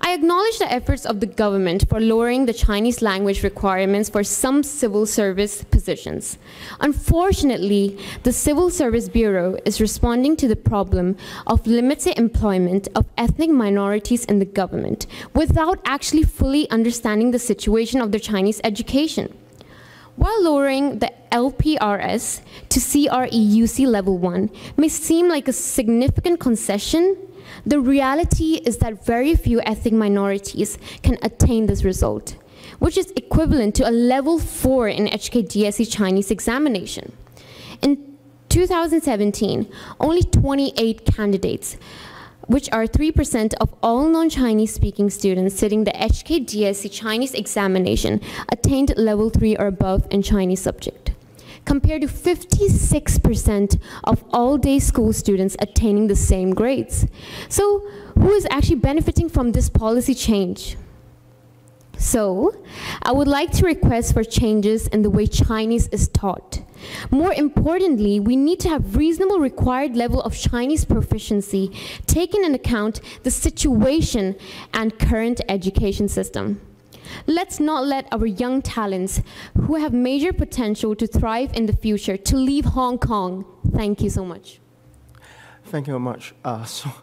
I acknowledge the efforts of the government for lowering the Chinese language requirements for some civil service positions. Unfortunately, the Civil Service Bureau is responding to the problem of limited employment of ethnic minorities in the government without actually fully understanding the situation of their Chinese education. While lowering the LPRS to CREUC Level 1 may seem like a significant concession, the reality is that very few ethnic minorities can attain this result, which is equivalent to a Level 4 in HKDSE Chinese examination. In 2017, only 28 candidates, which are 3% of all non-Chinese speaking students sitting the HKDSE Chinese examination, attained Level 3 or above in Chinese subject, compared to 56% of all-day school students attaining the same grades. So, who is actually benefiting from this policy change? So, I would like to request for changes in the way Chinese is taught. More importantly, we need to have reasonable required level of Chinese proficiency, taking into account the situation and current education system. Let's not let our young talents who have major potential to thrive in the future to leave Hong Kong. Thank you so much. Thank you very much.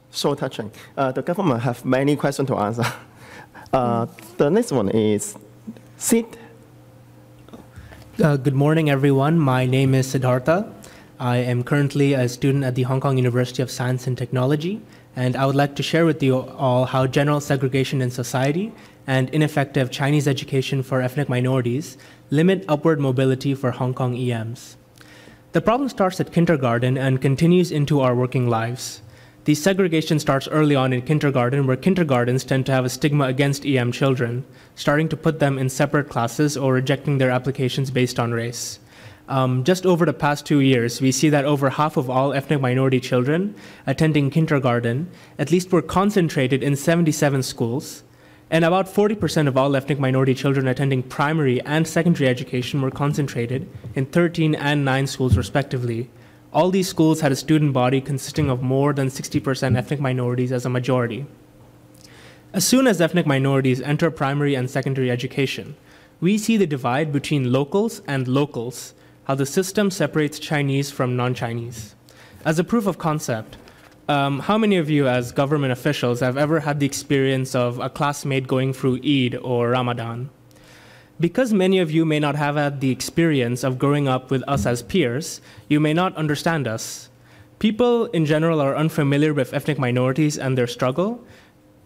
So touching. The government have many questions to answer. The next one is Sid. Good morning, everyone. My name is Siddhartha. I am currently a student at the Hong Kong University of Science and Technology, and I would like to share with you all how general segregation in society and ineffective Chinese education for ethnic minorities limit upward mobility for Hong Kong EMs. The problem starts at kindergarten and continues into our working lives. The segregation starts early on in kindergarten, where kindergartens tend to have a stigma against EM children, starting to put them in separate classes or rejecting their applications based on race. Just over the past 2 years, we see that over half of all ethnic minority children attending kindergarten at least were concentrated in 77 schools, and about 40% of all ethnic minority children attending primary and secondary education were concentrated in 13 and 9 schools respectively. All these schools had a student body consisting of more than 60% ethnic minorities as a majority. As soon as ethnic minorities enter primary and secondary education, we see the divide between locals and locals, how the system separates Chinese from non-Chinese. As a proof of concept, how many of you as government officials have ever had the experience of a classmate going through Eid or Ramadan? Because many of you may not have had the experience of growing up with us as peers, you may not understand us. People in general are unfamiliar with ethnic minorities and their struggle.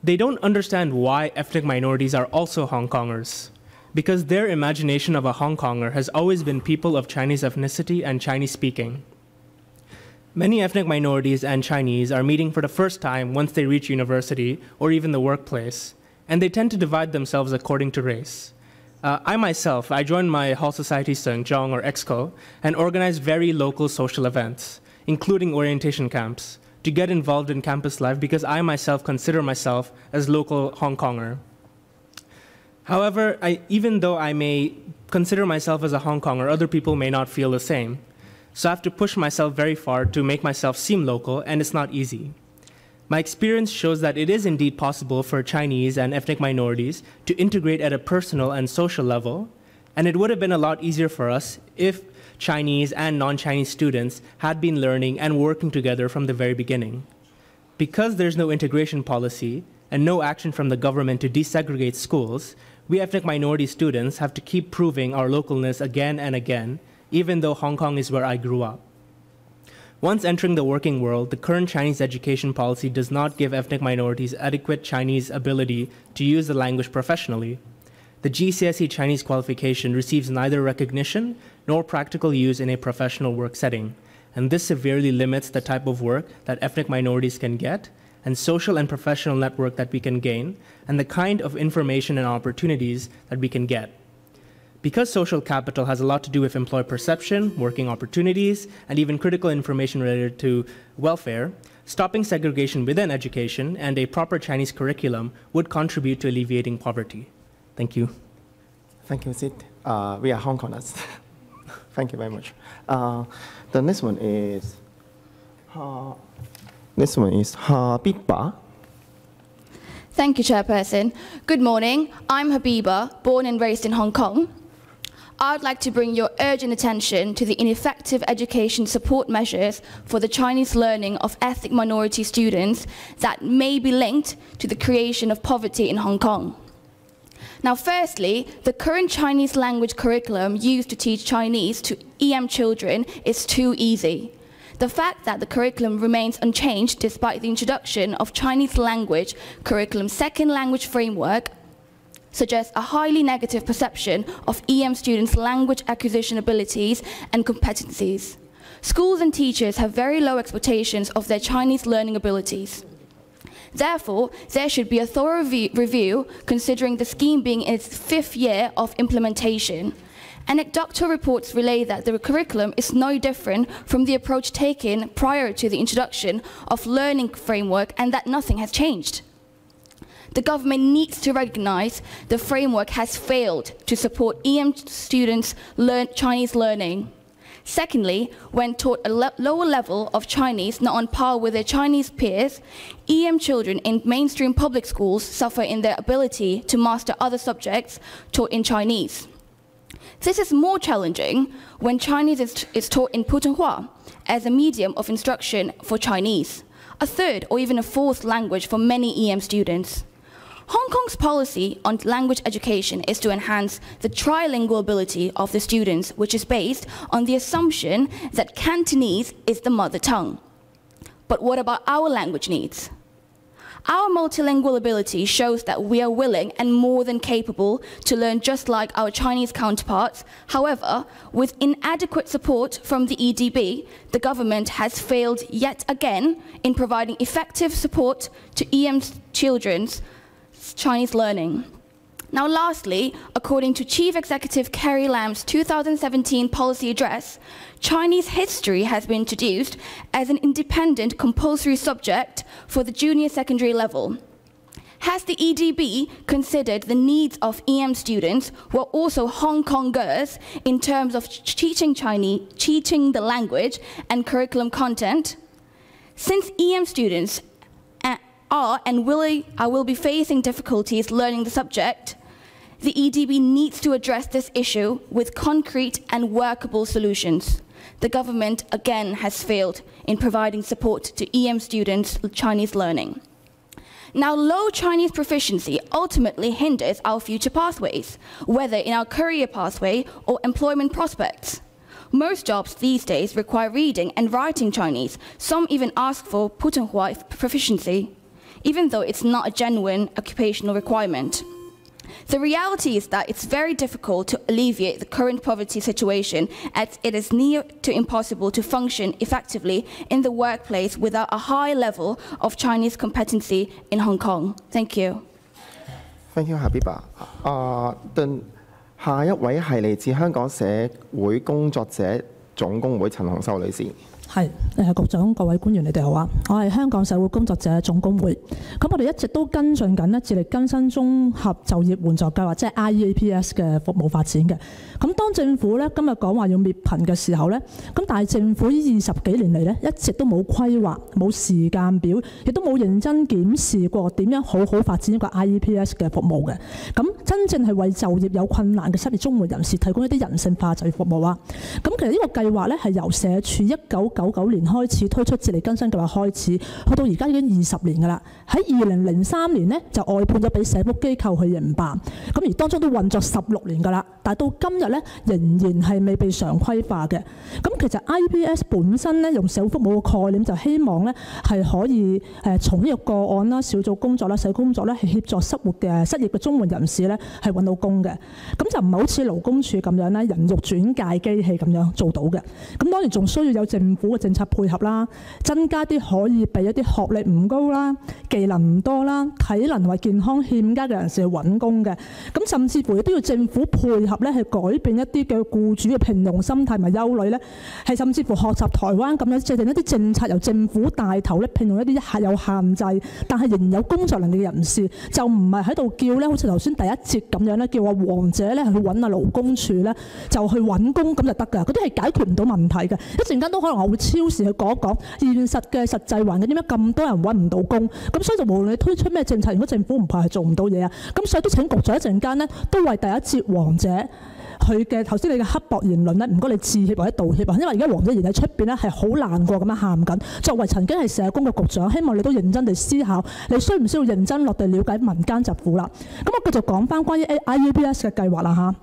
They don't understand why ethnic minorities are also Hong Kongers, because their imagination of a Hong Konger has always been people of Chinese ethnicity and Chinese speaking. Many ethnic minorities and Chinese are meeting for the first time once they reach university or even the workplace, and they tend to divide themselves according to race. I joined my Hall Society Sengzhong or EXCO and organized very local social events, including orientation camps, to get involved in campus life because I myself consider myself as local Hong Konger. However, even though I may consider myself as a Hong Konger, other people may not feel the same. So I have to push myself very far to make myself seem local, and it's not easy. My experience shows that it is indeed possible for Chinese and ethnic minorities to integrate at a personal and social level, and it would have been a lot easier for us if Chinese and non-Chinese students had been learning and working together from the very beginning. Because there's no integration policy, and no action from the government to desegregate schools, we ethnic minority students have to keep proving our localness again and again, even though Hong Kong is where I grew up. Once entering the working world, the current Chinese education policy does not give ethnic minorities adequate Chinese ability to use the language professionally. The GCSE Chinese qualification receives neither recognition nor practical use in a professional work setting, and this severely limits the type of work that ethnic minorities can get, and social and professional network that we can gain, and the kind of information and opportunities that we can get. Because social capital has a lot to do with employer perception, working opportunities, and even critical information related to welfare, stopping segregation within education and a proper Chinese curriculum would contribute to alleviating poverty. Thank you. Thank you, Sid. We are Hong Kongers. Thank you very much. The next one is Habiba. Thank you, Chairperson. Good morning. I'm Habiba, born and raised in Hong Kong. I would like to bring your urgent attention to the ineffective education support measures for the Chinese learning of ethnic minority students that may be linked to the creation of poverty in Hong Kong. Now, firstly, the current Chinese language curriculum used to teach Chinese to EM children is too easy. The fact that the curriculum remains unchanged despite the introduction of Chinese language curriculum's second language framework suggests a highly negative perception of EM students' language acquisition abilities and competencies. Schools and teachers have very low expectations of their Chinese learning abilities. Therefore, there should be a thorough review considering the scheme being in its 5th year of implementation. Anecdotal reports relay that the curriculum is no different from the approach taken prior to the introduction of learning framework and that nothing has changed. The government needs to recognize the framework has failed to support EM students' Chinese learning. Secondly, when taught a lower level of Chinese not on par with their Chinese peers, EM children in mainstream public schools suffer in their ability to master other subjects taught in Chinese. This is more challenging when Chinese is taught in Putonghua as a medium of instruction for Chinese, a third or even a fourth language for many EM students. Hong Kong's policy on language education is to enhance the trilingual ability of the students, which is based on the assumption that Cantonese is the mother tongue. But what about our language needs? Our multilingual ability shows that we are willing and more than capable to learn just like our Chinese counterparts. However, with inadequate support from the EDB, the government has failed yet again in providing effective support to EM children's Chinese learning. Now lastly, according to Chief Executive Carrie Lam's 2017 policy address, Chinese history has been introduced as an independent compulsory subject for the junior secondary level. Has the EDB considered the needs of EM students who are also Hong Kongers in terms of teaching the language and curriculum content? Since EM students will be facing difficulties learning the subject, the EDB needs to address this issue with concrete and workable solutions. The government again has failed in providing support to EM students' Chinese learning. Now, low Chinese proficiency ultimately hinders our future pathways, whether in our career pathway or employment prospects. Most jobs these days require reading and writing Chinese. Some even ask for Putonghua proficiency, even though it's not a genuine occupational requirement. The reality is that it's very difficult to alleviate the current poverty situation, as it is near to impossible to function effectively in the workplace without a high level of Chinese competency in Hong Kong. Thank you. Thank you, Habiba. 下一位係嚟自香港社會工作者總工會陳洪秀女士。係，局長、各位官員，你哋好啊！我係香港社會工作者總工會。咁我哋一直都跟進緊致力更新綜合就業援助計劃，即係 IEAPS 嘅服務發展嘅。咁當政府今日講話要滅貧嘅時候咁但係政府20幾年嚟一直都冇規劃、冇時間表，亦都冇認真檢視過點樣好好發展一個 IEPS 嘅服務嘅。咁真正係為就業有困難嘅失業綜援人士提供一啲人性化就業服務啊！咁其實呢個計劃係由社署1999 1999年開始推出自力更生計劃開始，去到而家已經20年㗎啦。喺2003年呢，就外判咗俾社福機構去營辦，咁而當中都運作16年㗎啦。但係到今日呢，仍然係未被常規化嘅。咁其實 IPS 本身呢，用社會服務嘅概念，就希望呢係可以從呢個個案啦、小組工作啦、社工作咧，係協助失業嘅綜援人士咧係揾到工嘅。咁就唔係好似勞工處咁樣咧，人肉轉介機器咁樣做到嘅。咁當然仲需要有政府嘅政策配合啦，增加啲可以俾一啲學歷唔高啦、技能唔多啦、體能或健康欠佳嘅人士去揾工嘅。咁甚至乎亦都要政府配合咧，係改變一啲嘅僱主嘅聘用心態同埋憂慮咧，係甚至乎學習台灣咁樣制定一啲政策，由政府帶頭咧聘用一啲有限制但係仍然有工作能力嘅人士，就唔係喺度叫咧，好似頭先第一節咁樣咧，叫話王者咧去揾下勞工處咧就去揾工咁就得㗎。嗰啲係解決唔到問題嘅。一陣間都可能我會超時去講一講現實嘅實際環境，點解咁多人揾唔到工？咁所以就無論你推出咩政策，如果政府唔怕係做唔到嘢啊。咁所以都請局長一陣間咧都為第一節王者佢嘅頭先你嘅刻薄言論咧，唔該你致歉或者道歉啊，因為而家王者而喺出邊咧係好難過咁樣喊緊。作為曾經係社工嘅局長，希望你都認真地思考，你需唔需要認真落地了解民間疾苦啦。咁我繼續講翻關於 IUPS 嘅計劃啦嚇。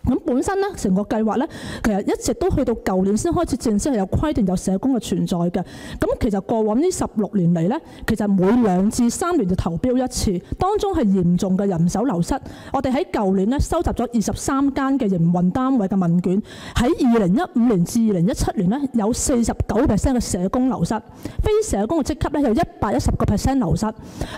咁本身咧，成個計劃咧，其實一直都去到舊年先開始正式係有規定有社工嘅存在嘅。咁其實過往呢16年嚟咧，其實每2至3年就投標一次，當中係嚴重嘅人手流失。我哋喺舊年咧收集咗23間嘅營運單位嘅問卷，喺2015年至2017年咧有49% 嘅社工流失，非社工嘅職級咧有110% 流失。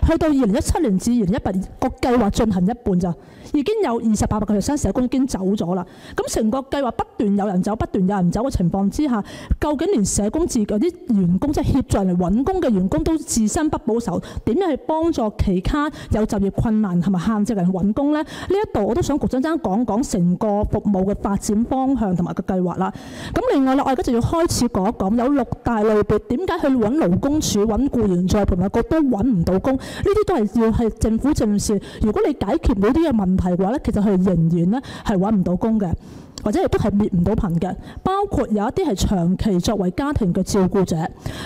去到2017年至2018年個計劃進行一半咋，已經有28% 社工已經走咗啦。咁成個計劃不斷有人走，不斷有人走嘅情況之下，究竟連社工自己啲員工，即係協助人嚟揾工嘅員工都自身不保守，點樣去幫助其他有就業困難同埋限制人揾工呢？呢一度我都想局長真講講成個服務嘅發展方向同埋個計劃啦。咁另外啦，我而家就要開始講一講有6大類別，點解去揾勞工處、揾僱員再培訓局都揾唔到工？呢啲都係要係政府正視。如果你解決唔到呢啲嘅問題嘅話咧，其實佢仍然咧係揾唔到工嘅，或者亦都係滅唔到貧嘅。包括有一啲係長期作為家庭嘅照顧者，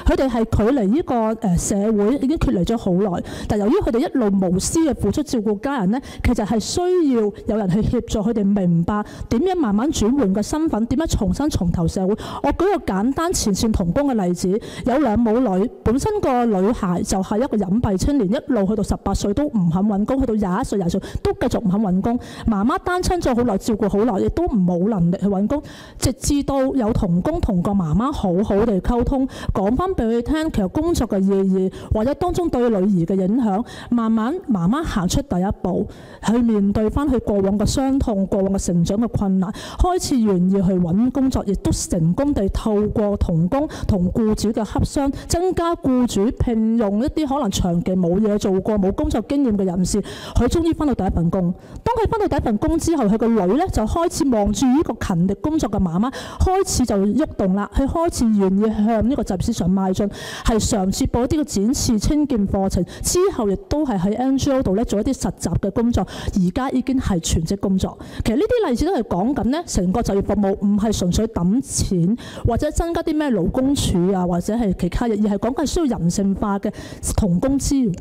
佢哋係距離呢個社會已經脫離咗好耐，但由於佢哋一路無私嘅付出照顧家人呢，其實係需要有人去協助佢哋明白點樣慢慢轉換個身份，點樣重新重投社會。我舉個簡單前線同工嘅例子，有2母女，本身個女孩就係一個隱蔽青年，一路去到18歲都唔肯揾工，去到21歲、20歲都繼續唔肯揾工。媽媽單親咗好耐，照顧好耐，亦都冇能力去揾工，直至到有同工同個媽媽好好地溝通，講翻俾佢聽，其實工作嘅意義或者當中對女兒嘅影響，慢慢媽媽行出第一步，去面對翻佢過往嘅傷痛、過往嘅成長嘅困難，開始願意去揾工作，亦都成功地透過同工同僱主嘅洽商，增加僱主聘用一啲可能長期冇嘢做過、冇工作經驗嘅人士，佢終於翻到第一份工。當佢翻到第一份工之後，佢個女呢就開始望住呢個勤力工作嘅媽媽，開始就喐動啦。佢開始願意向呢個就業市場邁進，係嘗試報一啲嘅展翅青見課程，之後亦都係喺 NGO 度咧做一啲實習嘅工作。而家已經係全職工作。其實呢啲例子都係講緊呢成個就業服務唔係純粹揼錢或者增加啲咩勞工處啊，或者係其他嘢，而係講緊需要人性化嘅同工資源。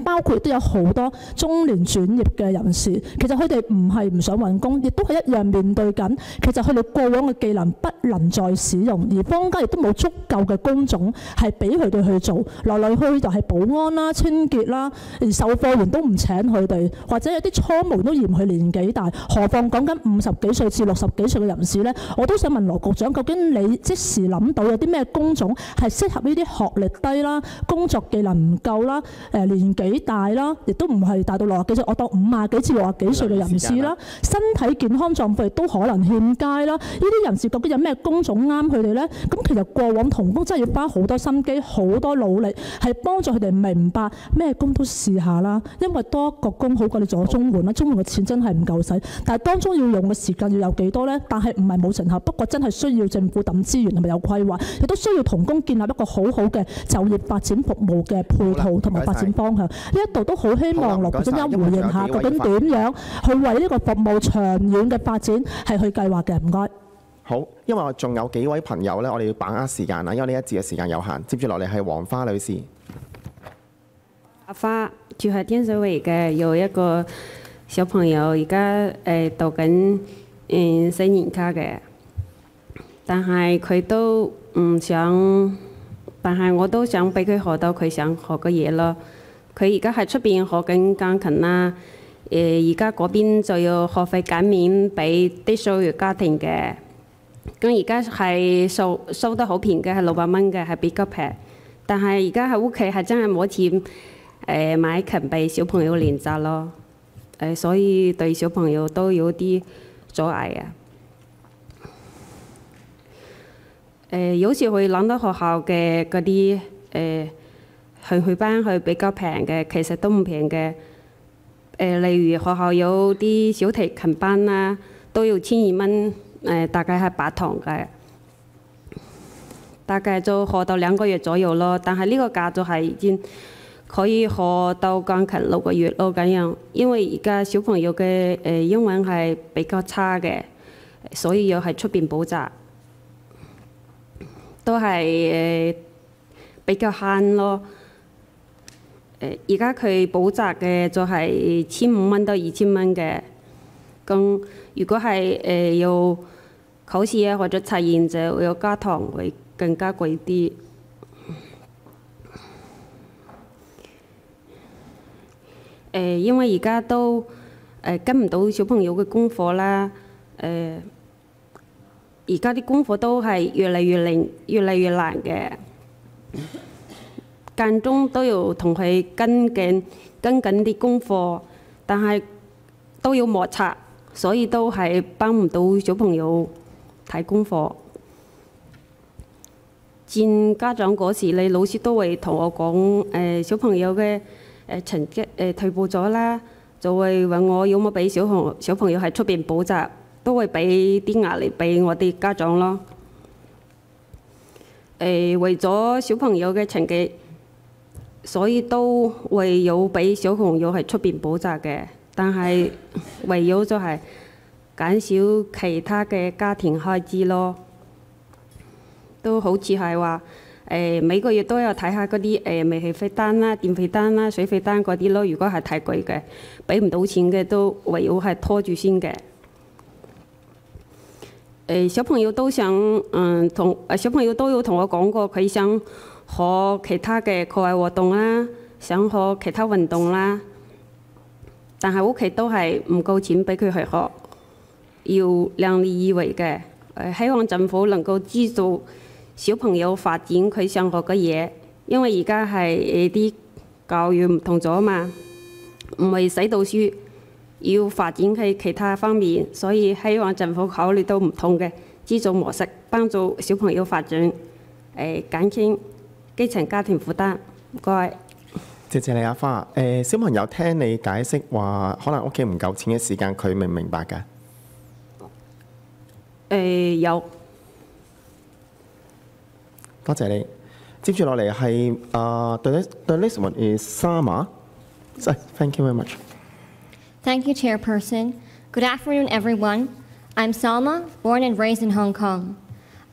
包括都有好多中年轉業嘅人士，其實佢哋唔係唔想揾工，亦都係一樣面對緊。其實佢哋過往嘅技能不能再使用，而坊間亦都冇足夠嘅工種係俾佢哋去做，來來去去就係保安啦、清潔啦，而售貨員都唔請佢哋，或者有啲初模都嫌佢年紀大，何況講緊50幾歲至60幾歲嘅人士呢？我都想問羅局長，究竟你即時諗到有啲咩工種係適合呢啲學歷低啦、工作技能唔夠啦、年紀大啦，亦都唔係大到60幾歲，我當50幾至60幾歲嘅人士啦，身體健康狀況亦都可能欠佳啦。呢啲人士究竟有咩工種啱佢哋呢？咁其實過往同工真係要花好多心機、好多努力，係幫助佢哋明白咩工都試下啦。因為多一個工好過你做咗綜援啦，綜援嘅錢真係唔夠使，但係當中要用嘅時間要有幾多呢？但係唔係冇成效，不過真係需要政府抌資源同埋有規劃，亦都需要同工建立一個好好嘅就業發展服務嘅配套同埋發展方向。呢一度都好希望羅局長回應下，究竟點樣去為呢個服務長遠嘅發展係去計劃嘅？唔該。好，因為我仲有幾位朋友呢，我哋要把握時間啦，因為呢一節嘅時間有限。接住落嚟係黃花女士。阿花住喺天水圍嘅，有一個小朋友而家讀緊4年級嘅，但係佢都唔想，但係我都想俾佢學到佢想學嘅嘢咯。佢而家喺出邊學緊鋼琴啦，而家嗰邊就要學費減免俾低收入家庭嘅。咁而家係收得好便宜嘅，係600蚊嘅，係比較平。但係而家喺屋企係真係冇錢買琴俾小朋友練習咯。所以對小朋友都有啲阻礙啊。有時會諗到學校嘅嗰啲興趣班係比較平嘅，其實都唔平嘅。例如學校有啲小提琴班啦，都要1200蚊，大概係8堂嘅，大概就學到2個月左右咯。但係呢個價就係已經可以學到鋼琴6個月咯咁樣，因為而家小朋友嘅英文係比較差嘅，所以要喺出邊補習，都係比較慳咯。而家佢補習嘅就係1500蚊到2000蚊嘅，咁如果係要考試啊或者測驗就要加堂，會更加貴啲。因為而家都跟唔到小朋友嘅功課啦，而家啲功課都係越嚟越難嘅，間中都要同佢跟緊啲功課，但係都要摩擦，所以都係幫唔到小朋友睇功課。見家長嗰時，你老師都會同我講小朋友嘅成績退步咗啦，就會問我有冇俾小朋友喺出邊補習，都會俾啲壓力俾我哋家長咯。為咗小朋友嘅成績，所以都會有俾小朋友喺出邊補習嘅，但係唯有就係減少其他嘅家庭開支咯，都好似係話每個月都有睇下嗰啲煤氣費單啦、電費單啦、水費單嗰啲咯。如果係太貴嘅，俾唔到錢嘅，都唯有係拖住先嘅。小朋友都想小朋友都有同我講過，佢想學其他嘅課外活動啦，想學其他運動啦，但係屋企都係唔夠錢俾佢去學，要量力而為嘅。希望政府能夠資助小朋友發展佢想學嘅嘢，因為而家係啲教育唔同咗嘛，唔係使到書，要發展喺其他方面，所以希望政府考慮到唔同嘅資助模式，幫助小朋友發展，減輕基層家庭負擔。唔該。謝謝你阿花。小朋友聽你解釋話，可能屋企唔夠錢嘅時間，佢明唔明白㗎？有。多謝你。接住落嚟係the next one is Sama. Thank you very much. Thank you, Chairperson. Good afternoon, everyone. I'm Salma, born and raised in Hong Kong.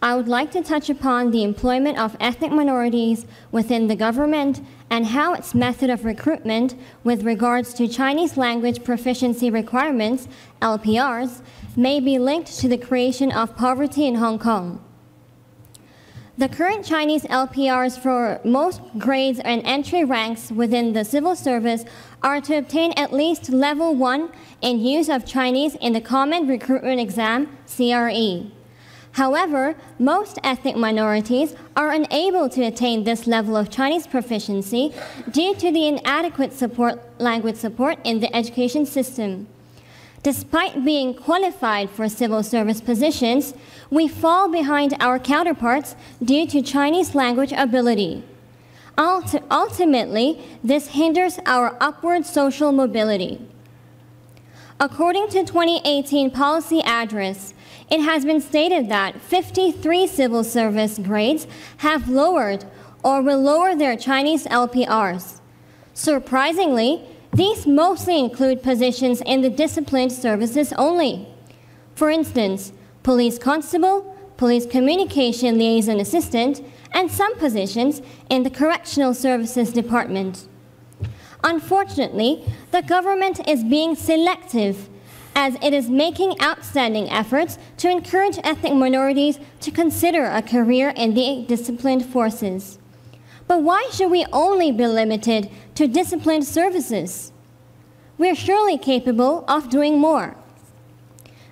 I would like to touch upon the employment of ethnic minorities within the government and how its method of recruitment with regards to Chinese language proficiency requirements, LPRs, may be linked to the creation of poverty in Hong Kong. The current Chinese LPRs for most grades and entry ranks within the civil service are to obtain at least level 1 in use of Chinese in the Common Recruitment Exam, CRE. However, most ethnic minorities are unable to attain this level of Chinese proficiency due to the inadequate language support in the education system. Despite being qualified for civil service positions, we fall behind our counterparts due to Chinese language ability. Ultimately, this hinders our upward social mobility. According to 2018 policy address, it has been stated that 53 civil service grades have lowered or will lower their Chinese LPRs. Surprisingly, these mostly include positions in the disciplined services only. For instance, police constable, police communication liaison assistant, and some positions in the Correctional Services Department. Unfortunately, the government is being selective as it is making outstanding efforts to encourage ethnic minorities to consider a career in the disciplined forces. But why should we only be limited to disciplined services? We're surely capable of doing more.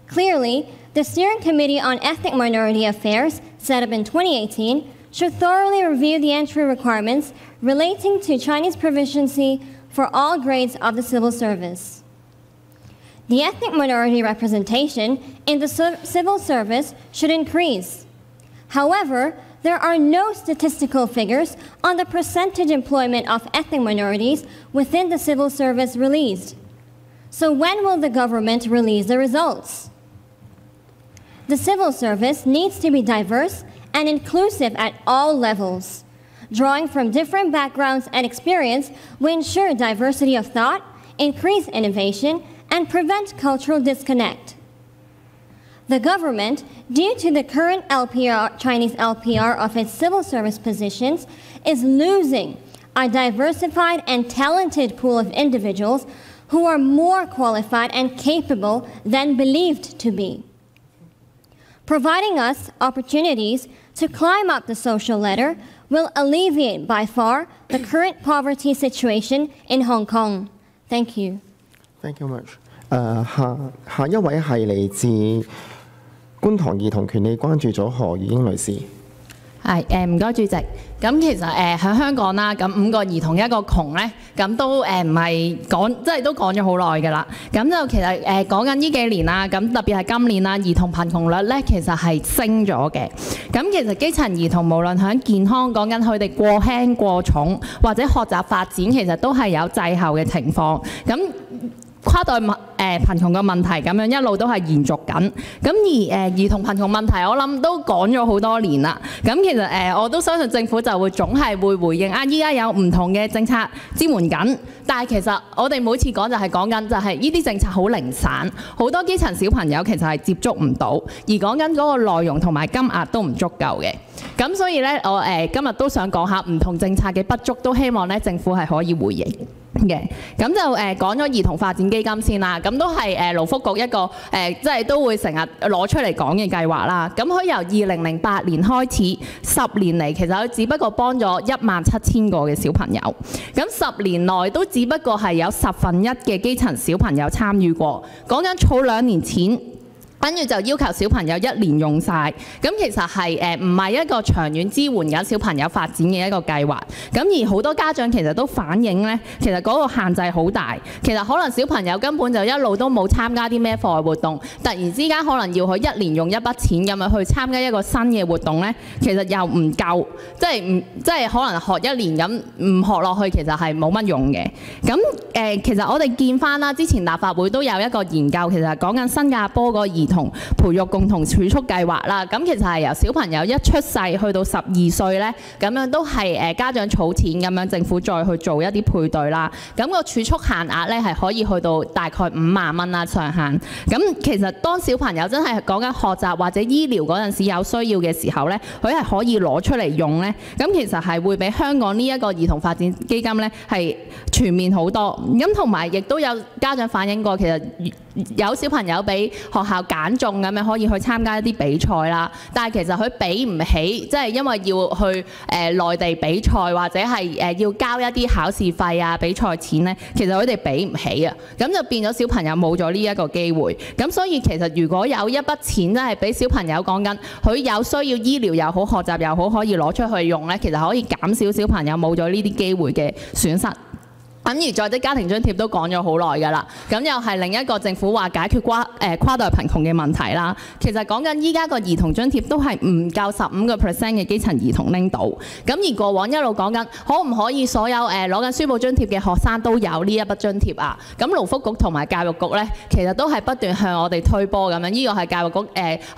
Clearly, the Steering Committee on Ethnic Minority Affairs, set up in 2018, should thoroughly review the entry requirements relating to Chinese proficiency for all grades of the civil service. The ethnic minority representation in the civil service should increase. However, there are no statistical figures on the percentage employment of ethnic minorities within the civil service released. So when will the government release the results? The civil service needs to be diverse and inclusive at all levels. Drawing from different backgrounds and experience will ensure diversity of thought, increase innovation, and prevent cultural disconnect. The government, due to the current Chinese LPR of its civil service positions, is losing a diversified and talented pool of individuals who are more qualified and capable than believed to be. Providing us opportunities to climb up the social ladder will alleviate by far the current poverty situation in Hong Kong. Thank you. Thank you much. 下一位係嚟自觀塘兒童權利關注組何玉英女士。係唔該主席。咁其實喺香港啦，咁5個兒童一個窮咧，咁都唔係講，即係都講咗好耐㗎啦。咁就其實講緊呢幾年啦，咁特別係今年啦，兒童貧窮率咧其實係升咗嘅。咁其實基層兒童無論喺健康講緊佢哋過輕過重，或者學習發展，其實都係有滯後嘅情況。咁跨代貧窮嘅問題咁樣一路都係延續緊，咁而兒童貧窮問題我諗都講咗好多年啦。咁其實我都相信政府就會總係會回應依家有唔同嘅政策支援緊，但係其實我哋每次講就係講緊就係呢啲政策好零散，好多基層小朋友其實係接觸唔到，而講緊嗰個內容同埋金額都唔足夠嘅。咁所以咧，我今日都想講下唔同政策嘅不足，都希望咧政府係可以回應嘅。咁就講咗兒童發展基金先啦，咁都係勞福局一個即係都會成日攞出嚟講嘅計劃啦。咁佢由2008年開始，10年嚟其實佢只不過幫咗17000個嘅小朋友，咁10年內都只不過係有1/10嘅基層小朋友參與過，講緊儲2年錢。跟住就要求小朋友1年用晒，咁其實係唔係一個長遠支援緊小朋友發展嘅一個計劃。咁而好多家長其實都反映呢，其實嗰個限制好大。其實可能小朋友根本就一路都冇參加啲咩課外活動，突然之間可能要佢1年用一筆錢咁樣去參加一個新嘅活動呢，其實又唔夠，即係可能學1年咁唔學落去，其實係冇乜用嘅。咁其實我哋見翻啦，之前立法會都有一個研究，其實講緊新加坡個兒童培育共同儲蓄計劃啦，咁其實係由小朋友一出世去到12歲咧，咁樣都係家長儲錢咁樣，政府再去做一啲配對啦。咁個儲蓄限額咧係可以去到大概5萬蚊啦上限。咁其實當小朋友真係講緊學習或者醫療嗰陣時有需要嘅時候咧，佢係可以攞出嚟用咧。咁其實係會比香港呢一個兒童發展基金咧係全面好多。咁同埋亦都有家長反映過，其實有小朋友俾學校揀中咁樣可以去參加一啲比賽啦，但係其實佢俾唔起，即係因為要去內地比賽或者係要交一啲考試費啊、比賽錢咧，其實佢哋俾唔起啊，咁就變咗小朋友冇咗呢一個機會。咁所以其實如果有一筆錢真係俾小朋友講緊，佢有需要醫療又好、學習又好，可以攞出去用咧，其實可以減少小朋友冇咗呢啲機會嘅損失。咁而在職家庭津貼都講咗好耐㗎啦，咁又係另一個政府話解決跨代貧窮嘅問題啦。其實講緊依家個兒童津貼都係唔夠15% 嘅基層兒童拎到。咁而過往一路講緊，可唔可以所有攞緊書簿津貼嘅學生都有呢一筆津貼啊？咁勞福局同埋教育局咧，其實都係不斷向我哋推波咁樣。呢個係教育局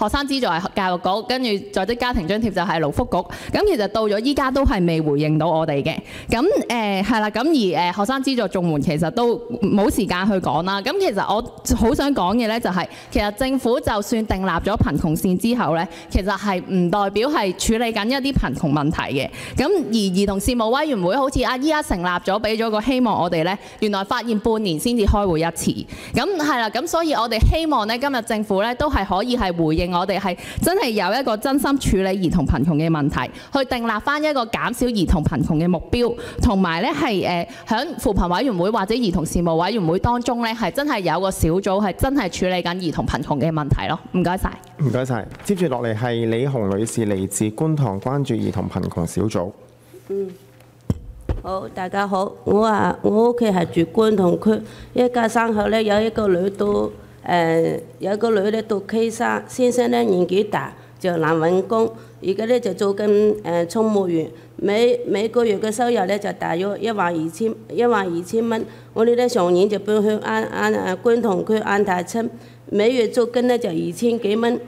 學生資助係教育局，跟住在職家庭津貼就係勞福局。咁其實到咗依家都係未回應到我哋嘅。咁係啦，咁而學生生資助綜援其實都冇時間去講啦。咁其實我好想講嘅咧就係，其實政府就算訂立咗貧窮線之後咧，其實係唔代表係處理緊一啲貧窮問題嘅。咁而兒童事務委員會好似依家成立咗，俾咗個希望我哋咧，原來發現半年先至開會一次。咁係啦，咁所以我哋希望咧今日政府咧都係可以係回應我哋係真係有一個真心處理兒童貧窮嘅問題，去訂立翻一個減少兒童貧窮嘅目標，同埋咧係響扶貧委員會或者兒童事務委員會當中咧係真係有個小組係真係處理緊兒童貧窮嘅問題咯。唔該晒。唔該晒。接住落嚟係李紅女士，嚟自觀塘關注兒童貧窮小組。好，大家好，我屋企係住觀塘區，一家三口咧，有一個女到有一個女咧讀 K3，先生咧年紀大就難揾工，而家咧就做緊倉務員，每個月嘅收入咧就大約12000蚊。我哋咧上年就搬去觀塘區安泰村，每月租金咧就2000幾蚊。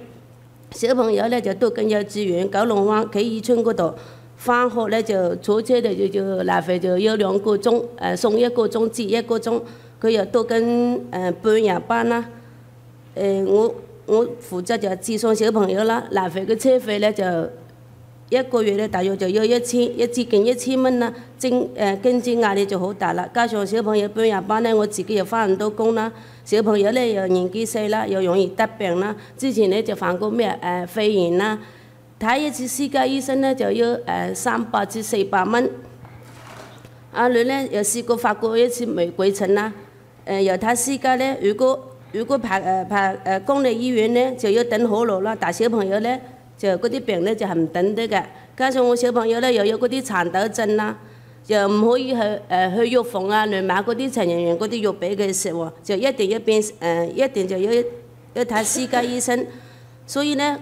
小朋友咧就讀緊幼稚園，九龍灣啟義村嗰度。返學咧就坐車就來回就要2個鐘，送1個鐘至1個鐘，佢又讀緊半日班啦。我負責就接送小朋友啦，來回嘅車費咧就1個月咧大約就要近1000蚊啦。經濟壓力就好大啦，加上小朋友半日班咧，我自己又返唔到工啦。小朋友咧又年紀細啦，又容易得病啦。之前咧就犯過肺炎啦。睇一次私家醫生咧就要300至400蚊。阿女咧又試過發過一次玫瑰疹啦。又睇私家咧，如果排公立醫院咧就要等好耐啦。但小朋友咧就嗰啲病咧就係唔等得嘅。加上我小朋友咧又有嗰啲蠶豆症啦，又唔可以去藥房啊嚟買嗰啲陳圓圓嗰啲藥俾佢食喎，就一定就要睇私家醫生。所以咧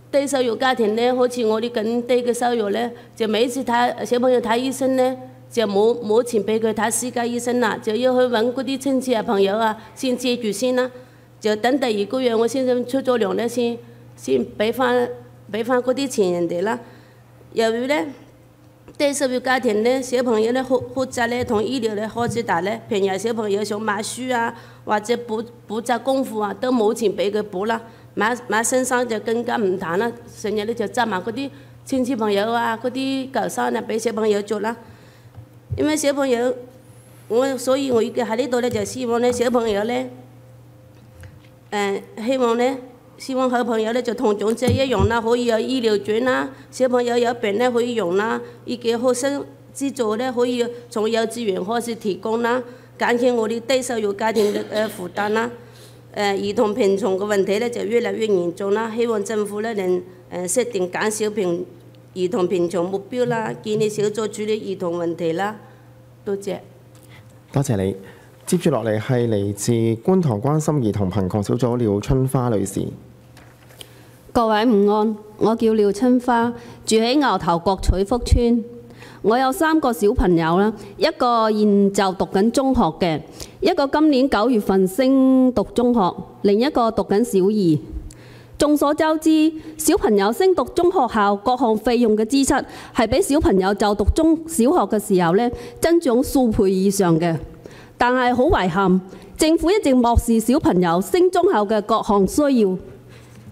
低收入家庭咧，好似我啲咁低嘅收入咧，就每次睇小朋友睇醫生咧，就冇錢俾佢睇私家醫生啦，就要去揾嗰啲親戚啊朋友啊先借住先啦，就等第2個月我先生出咗糧咧，先俾翻嗰啲錢人哋啦。由於咧低收入家庭咧，小朋友咧學習咧同醫療咧開支大咧，平日小朋友想買書啊或者補習功課啊，都冇錢俾佢補啦。買新衫就更加唔談啦，成日咧就執埋嗰啲親戚朋友啊、嗰啲舊衫啊俾小朋友着啦。因為小朋友，所以我而家喺呢度咧就希望咧小朋友咧，希望小朋友咧就同長者一樣啦，可以有醫療券啦。小朋友有病咧可以用啦，而且學生資助咧可以從幼稚園開始提供啦，減輕我哋低收入家庭嘅負擔啦。兒童貧窮嘅問題咧就越嚟越嚴重啦，希望政府咧能設定減少兒童貧窮目標啦，建議小組處理兒童問題啦。多謝。多謝你。接住落嚟係嚟自觀塘關心兒童貧窮小組廖春花女士。各位午安，我叫廖春花，住喺牛頭角彩福村。我有3個小朋友啦，一個現就讀緊中學嘅，一個今年9月份升讀中學，另一個讀緊小2。眾所周知，小朋友升讀中學校各項費用嘅支出係比小朋友就讀小學嘅時候咧增長數倍以上嘅。但係好遺憾，政府一直漠視小朋友升中後嘅各項需要，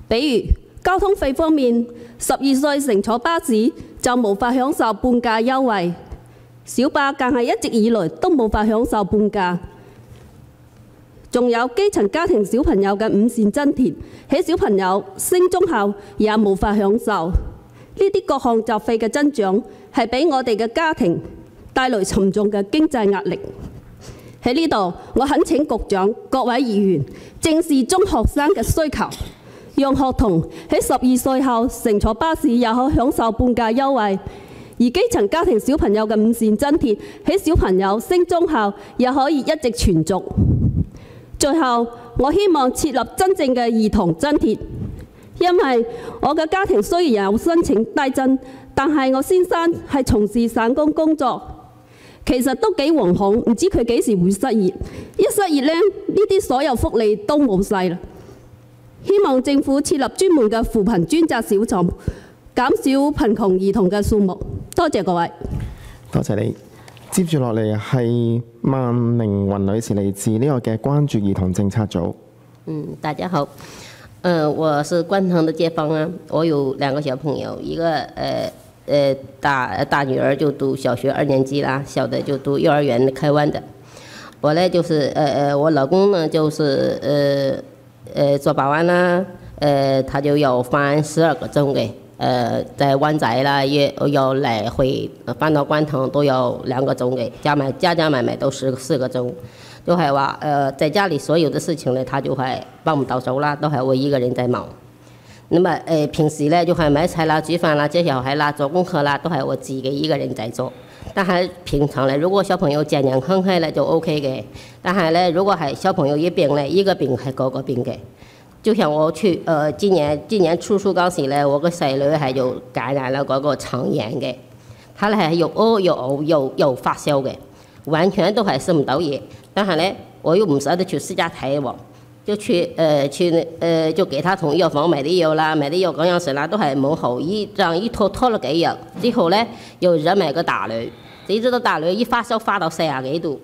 比如交通費方面，12歲乘坐巴士就無法享受半價優惠，小巴更係一直以來都無法享受半價。仲有基層家庭小朋友嘅午膳津貼，喺小朋友升中後也無法享受。呢啲各項雜費嘅增長係俾我哋嘅家庭帶來沉重嘅經濟壓力。喺呢度，我懇請局長、各位議員正視中學生嘅需求，讓學童喺12歲後乘坐巴士也可享受半價優惠，而基層家庭小朋友嘅午膳津貼喺小朋友升中後也可以一直存續。最後，我希望設立真正嘅兒童津貼，因為我嘅家庭雖然有申請低津，但係我先生係從事散工工作，其實都幾惶恐，唔知佢幾時會失業。一失業呢，呢啲所有福利都冇晒啦。希望政府設立專門嘅扶貧專責小組，減少貧窮兒童嘅數目。多謝各位。多謝你。接住落嚟係萬寧雲女士嚟自呢個嘅關注兒童政策組。大家好，我是觀塘的街坊啊，我有2個小朋友，一個大女兒就讀小學2年級啦，小的就讀幼兒園開灣的。我呢就是我老公呢就是做保安啦，他就要翻12個鐘嘅。在灣仔啦，也要來回翻到觀塘都要2個鐘嘅，加埋都4個鐘。就係話在家裡所有的事情呢，他就係幫唔到手啦，都係我一個人在忙。那麼平時呢，就係買菜啦、煮飯啦、接小孩啦、做功課啦，都係我自己一個人在做。但係平常呢，如果小朋友健健康康呢就 OK 嘅。但係呢，如果係小朋友一病呢，一個病係個個病嘅。就像我去今年初暑嗰時咧，我個細女係就感染了嗰個腸炎嘅，她咧係又屙又嘔又發燒嘅，完全都係食唔到嘢。但係咧，我又唔捨得去私家睇喎，就就給她從藥房買啲藥啦，買啲藥嗰陣時啦，都係冇好，這樣一拖咗幾日之後咧，又惹埋個大女，誰知道大女一發燒發到40幾度。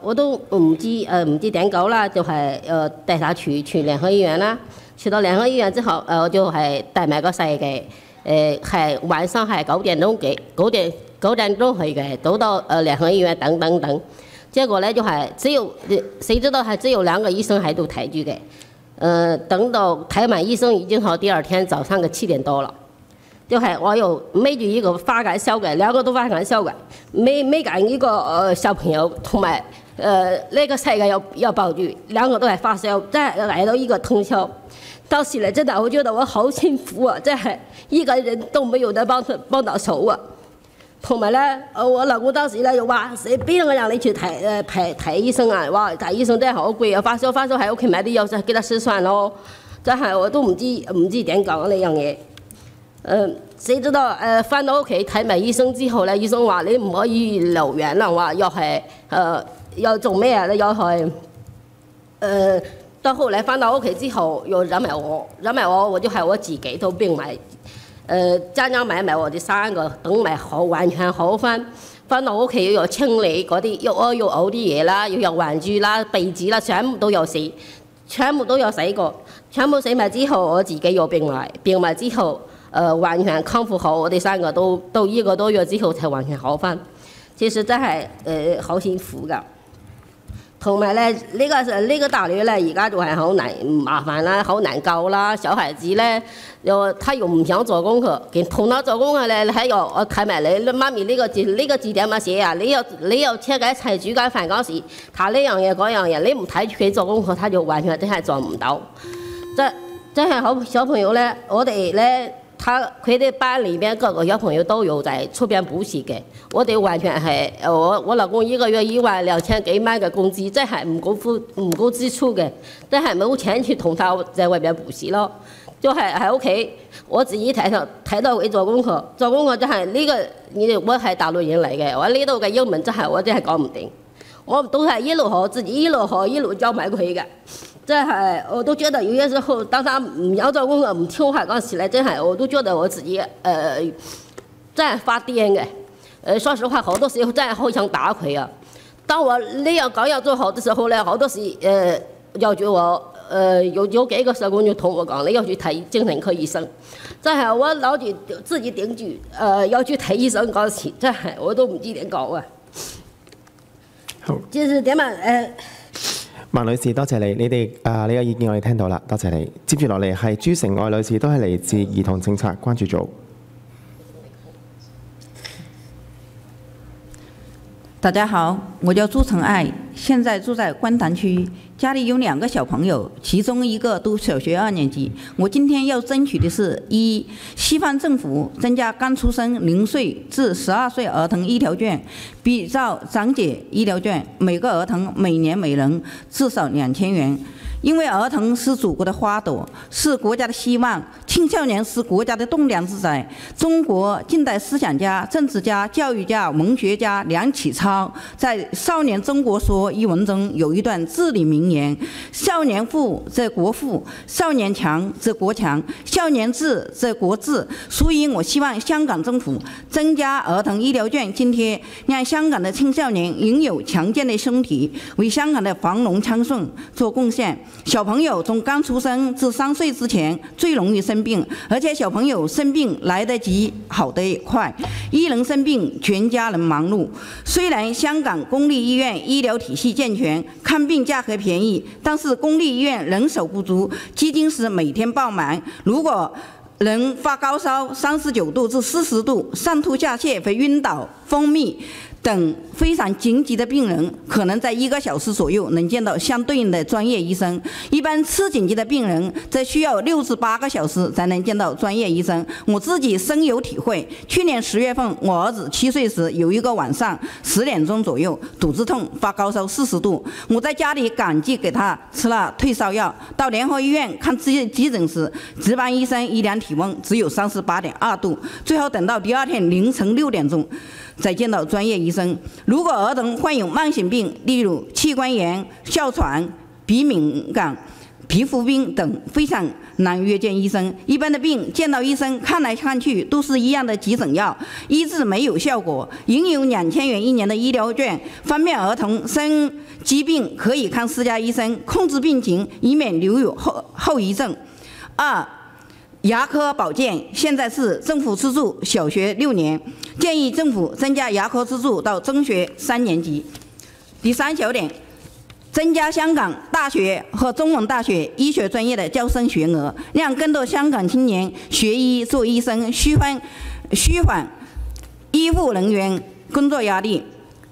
我都唔知點搞啦，就係帶他去聯合醫院啦。去到聯合醫院之後，我就係帶埋個細嘅，係晚上係9點鐘去嘅，到聯合醫院等。結果咧就係誰知道係只有2個醫生喺度睇住嘅。等到睇完醫生已經係第二天早上嘅7點多了。就係我又孭住一個發緊燒嘅，2個都發緊燒嘅，孭緊一個小朋友，同埋呢個細嘅又抱住，2個都係發燒，真係嚟到一個通宵。當時咧真係我覺得我好辛苦啊，真係一個人都沒有得幫到手啊。同埋咧，我老公當時咧又話：邊個讓你去睇醫生啊？哇！睇醫生真係好貴啊，發燒喺屋企買啲藥就記得試算咯。真係我都唔知點講呢樣嘢。誰知道翻到屋企睇埋醫生之後咧，醫生話你唔可以留院啦，話又係又做咩啊？又係到後來翻到屋企之後又惹埋我就係我自己都病埋，加埋我哋3個等埋好完全好翻到屋企又要清理嗰啲又屙又嘔啲嘢啦，又有玩具啦、被子啦，全部都有洗過，全部洗埋之後我自己又病埋之後。完全康復好，我哋3個都1個多月之後才完全好翻。其實真係好辛苦㗎。同埋咧，呢個大女咧，而家就係好麻煩啦，好難教啦。小孩子咧，他又唔想做功課，同他做功課咧，喺度我睇埋你媽咪呢個字點樣寫啊？你又車緊一齊煮緊飯嗰時，他呢樣嘢嗰樣嘢，你唔睇住佢做功課，他就完全真係做唔到。真係好小朋友咧，我哋咧。佢哋班裏邊各個小朋友都有在出邊補習嘅，我哋完全係我老公1個月12000幾蚊嘅工資，真係唔夠支出嘅，真係冇錢去同他在外邊補習咯。就係喺屋企，我自己睇到佢做功課真係我係大陸人嚟嘅，我呢度嘅英文真係我真係講唔定，我都係一路學自己一路教埋佢嘅。真係我都覺得有些時候，當他唔有做功課唔聽話嗰時咧，真係我都覺得我自己真係發癲嘅。說實話，好多時候真係好想打佢啊！當我呢樣講要做好的時候咧，好多時要叫我有幾個社工就同我講，你要去睇精神科醫生。真係我攞住自己頂住要去睇醫生嗰時，真係我都唔知點講啊！好，就是點啊萬女士，多謝你，你嘅意見我哋聽到啦，多謝你。接住落嚟係朱成愛女士，都係嚟自兒童政策關注組。大家好，我叫朱成愛，現在住在觀塘區，家裡有2個小朋友，其中1個讀小學2年級。我今天要爭取的是：一、西方政府增加剛出生0歲至12歲兒童醫療券，比照長者醫療券，每個兒童每年每人至少2000元。因為兒童是祖國的花朵，是國家的希望，青少年是国家的栋梁之才。中国近代思想家、政治家、教育家、文学家梁启超在《少年中国说》一文中有一段至理名言：少年富则国富，少年强则国强，少年智则国智。所以我希望香港政府增加儿童医疗券津贴，让香港的青少年拥有强健的身体，为香港的繁荣昌盛做贡献。小朋友从刚出生至3岁之前最容易生病，而且小朋友生病来得及，好得也快。一人生病，全家人忙碌。虽然香港公立医院医疗体系健全，看病价格便宜，但是公立医院人手不足，急诊室每天爆满。如果人发高烧39度至40度，上吐下泻和晕倒、昏迷等非常紧急的病人，可能在1个小时左右能见到相对应的专业医生。一般次紧急的病人，则需要6至8个小时才能见到专业医生。我自己深有体会。去年10月份，我儿子7岁时，有一个晚上10点钟左右，肚子痛，发高烧40度，我在家里赶紧给他吃了退烧药。到联合医院看急诊时，值班医生一量体温只有38.2度，最后等到第2天凌晨6点钟再见到专业医生。如果儿童患有慢性病，例如器官炎、哮喘、鼻敏感、皮肤病等，非常难约见医生。一般的病见到医生看来看去都是一样的急诊药，医治没有效果。应有2000元1年的医疗券，方便儿童生疾病可以看私家医生，控制病情，以免留有后遗症。2、牙科保健现在是政府资助小学6年，建议政府增加牙科资助到中学3年级。第3小点，增加香港大学和中文大学医学专业的招生学额，让更多香港青年学医做医生，舒缓医护人员工作压力。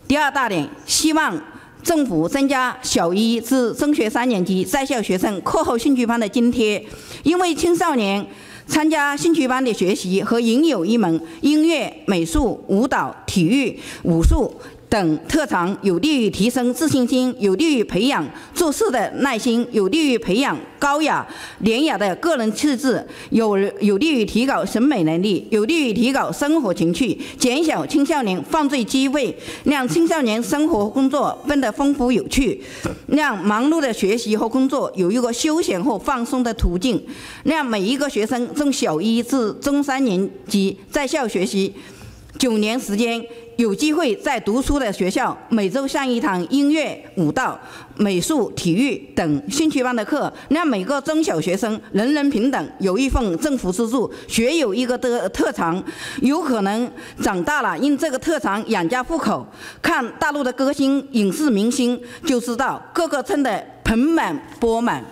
第2大点，希望政府增加小1至中学3年级在校学生课后兴趣班的津贴，因为青少年参加兴趣班的学习和应有一门音乐、美术、舞蹈、体育、武术等特长，有利于提升自信心，有利于培养做事的耐心，有利于培养高雅廉雅的个人气质，有利于提高审美能力，有利于提高生活情趣，减小青少年犯罪机会，让青少年生活工作变得丰富有趣，让忙碌的学习和工作有一个休闲或放松的途径，让每一个学生从小1至中3年级在校学习9年时间，有机会在读书的学校每周上一堂音乐、舞蹈、美术、体育等兴趣班的课，让每个中小学生人人平等，有一份政府资助，学有一个的特长，有可能长大了因这个特长养家糊口。看大陆的歌星、影视明星就知道，个个撑得盆满钵满。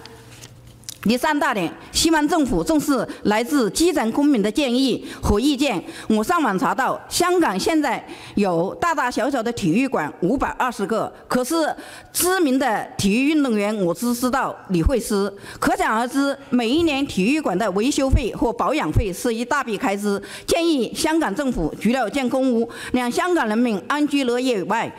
第3大点，希望政府重视来自基层公民的建议和意见。我上网查到，香港现在有大大小小的体育馆520个，可是知名的体育运动员我只知道李慧诗，可想而知，每一年体育馆的维修费或保养费是一大笔开支。建议香港政府除了建公屋，让香港人民安居乐業以外，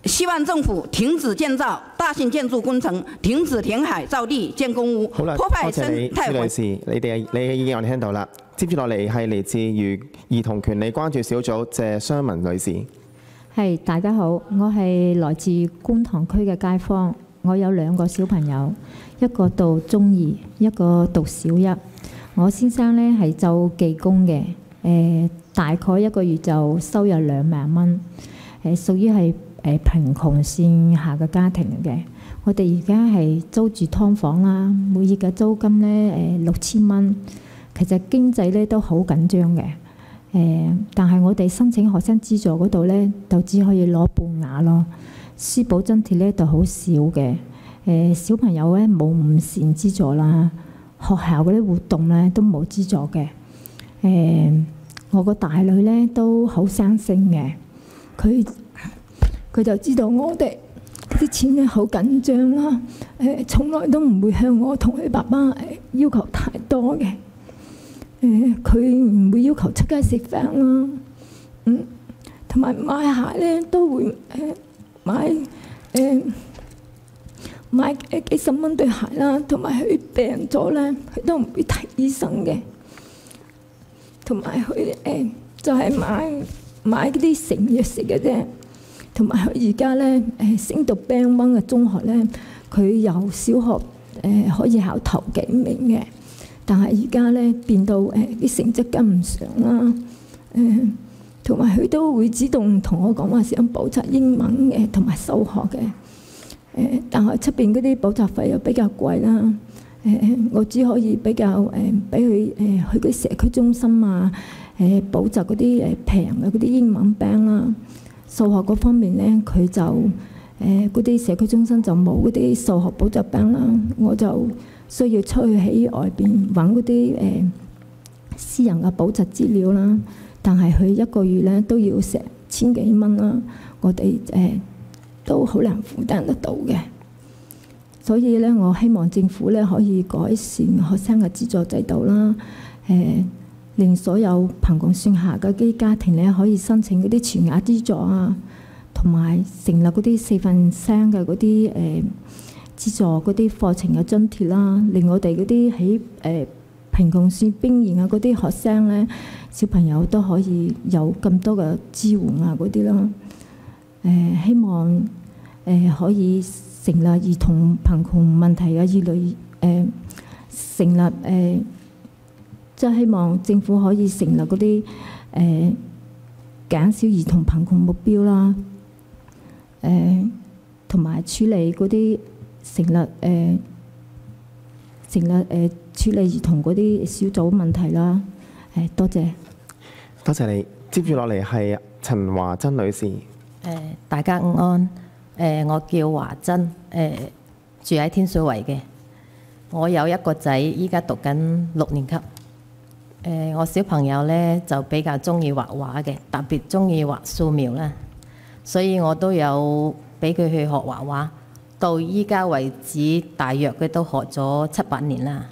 希望政府停止建造大型建築工程，停止填海造地建公屋，好啦，破壞生態朱女士，你嘅意見我哋聽到啦。接住落嚟係嚟自於兒童權利關注小組謝湘文女士。係，大家好，我係來自觀塘區嘅街坊，我有2個小朋友，一個讀中2，一個讀小1。我先生呢係做技工嘅，大概一個月就收入2萬蚊，屬於係貧窮線下嘅家庭嚟嘅。我哋而家係租住劏房啦，每月嘅租金呢6000蚊。其實經濟呢都好緊張嘅。但係我哋申請學生資助嗰度呢，就只可以攞半額咯。書簿津貼呢就好少嘅。小朋友呢冇5線資助啦，學校嗰啲活動呢都冇資助嘅。我個大女呢都好生性嘅，佢就知道我哋啲錢咧好緊張啦，從來都唔會向我同佢爸爸要求太多嘅。佢唔會要求出街食飯啦，同埋買鞋咧都會買幾十蚊對鞋啦，同埋佢病咗咧，佢都唔會睇醫生嘅。同埋佢就係買嗰啲成藥食嘅啫。同埋佢而家咧升讀 Band 1嘅中學咧，佢由小學可以考頭幾名嘅，但係而家咧變到啲成績跟唔上啦。同埋佢都會主動同我講話想補習英文嘅同埋數學嘅。但係出邊嗰啲補習費又比較貴啦。我只可以比較俾佢去嗰啲社區中心啊，補習嗰啲平嘅嗰啲英文班啦。數學嗰方面咧，佢就嗰啲社區中心就冇嗰啲數學補習班啦，我就需要出去喺外邊揾嗰啲私人嘅補習資料啦。但係佢一個月咧都要成千幾蚊啦，我哋都好難負擔得到嘅。所以咧，我希望政府咧可以改善學生嘅資助制度啦，令所有貧窮線下嘅啲家庭咧可以申請嗰啲全額資助啊，同埋成立嗰啲4分3嘅嗰啲資助嗰啲課程嘅津貼啦，令我哋嗰啲喺貧窮線邊緣嘅嗰啲學生咧，小朋友都可以有咁多嘅支援啊嗰啲啦。希望可以成立兒童貧窮問題嘅二類成立即係希望政府可以成立嗰啲減少兒童貧窮目標啦，同埋處理嗰啲處理兒童嗰啲小組問題啦。多謝。多謝你。接住落嚟係陳華珍女士。大家午安。我叫華珍，住喺天水圍嘅。我有一個仔，依家讀緊6年級。我小朋友咧就比較中意畫畫嘅，特別中意畫素描啦，所以我都有俾佢去學畫畫。到依家為止，大約佢都學咗7、8年啦。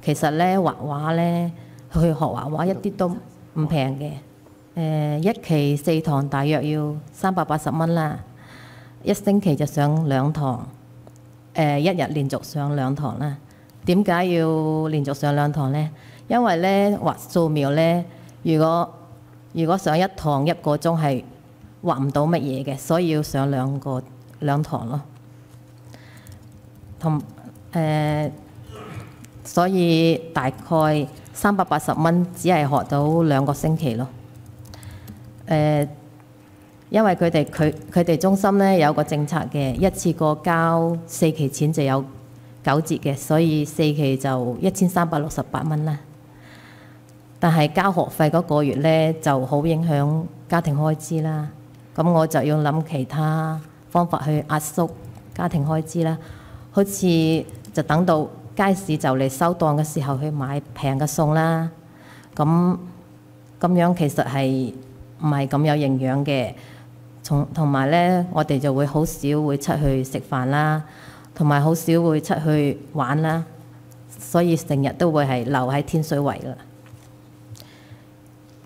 其實咧畫畫咧，去學畫畫一啲都唔平嘅。一期4堂大約要380蚊啦，一星期就上2堂，一日連續上2堂啦。點解要連續上2堂咧？因為咧畫素描咧，如果上1堂1個鐘係畫唔到乜嘢嘅，所以要上2堂咯。所以大概380蚊，只係學到2個星期咯。因為佢哋中心咧有個政策嘅，一次過交4期錢就有9折嘅，所以4期就1368蚊啦。但係交學費嗰個月咧就好影響家庭開支啦，咁我就要諗其他方法去壓縮家庭開支啦。好似就等到街市就嚟收檔嘅時候去買平嘅餸啦。咁樣其實係唔係咁有營養嘅？同埋咧，我哋就會好少會出去食飯啦，同埋好少會出去玩啦，所以成日都會係留喺天水圍啦。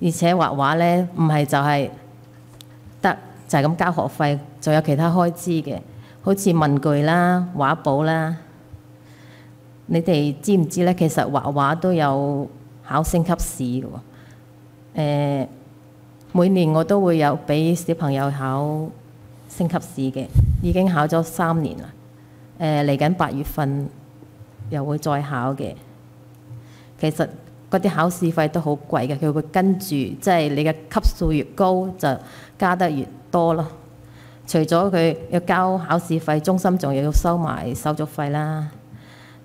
而且畫畫咧，唔係就係得就係咁交學費，仲有其他開支嘅，好似文具啦、畫簿啦。你哋知唔知咧？其實畫畫都有考升級試嘅喎。每年我都會有俾小朋友考升級試嘅，已經考咗3年啦。嚟緊8月份又會再考嘅。其實嗰啲考試費都好貴嘅，佢會跟住即係你嘅級數越高就加得越多咯。除咗佢要交考試費，中心仲要收埋手續費啦。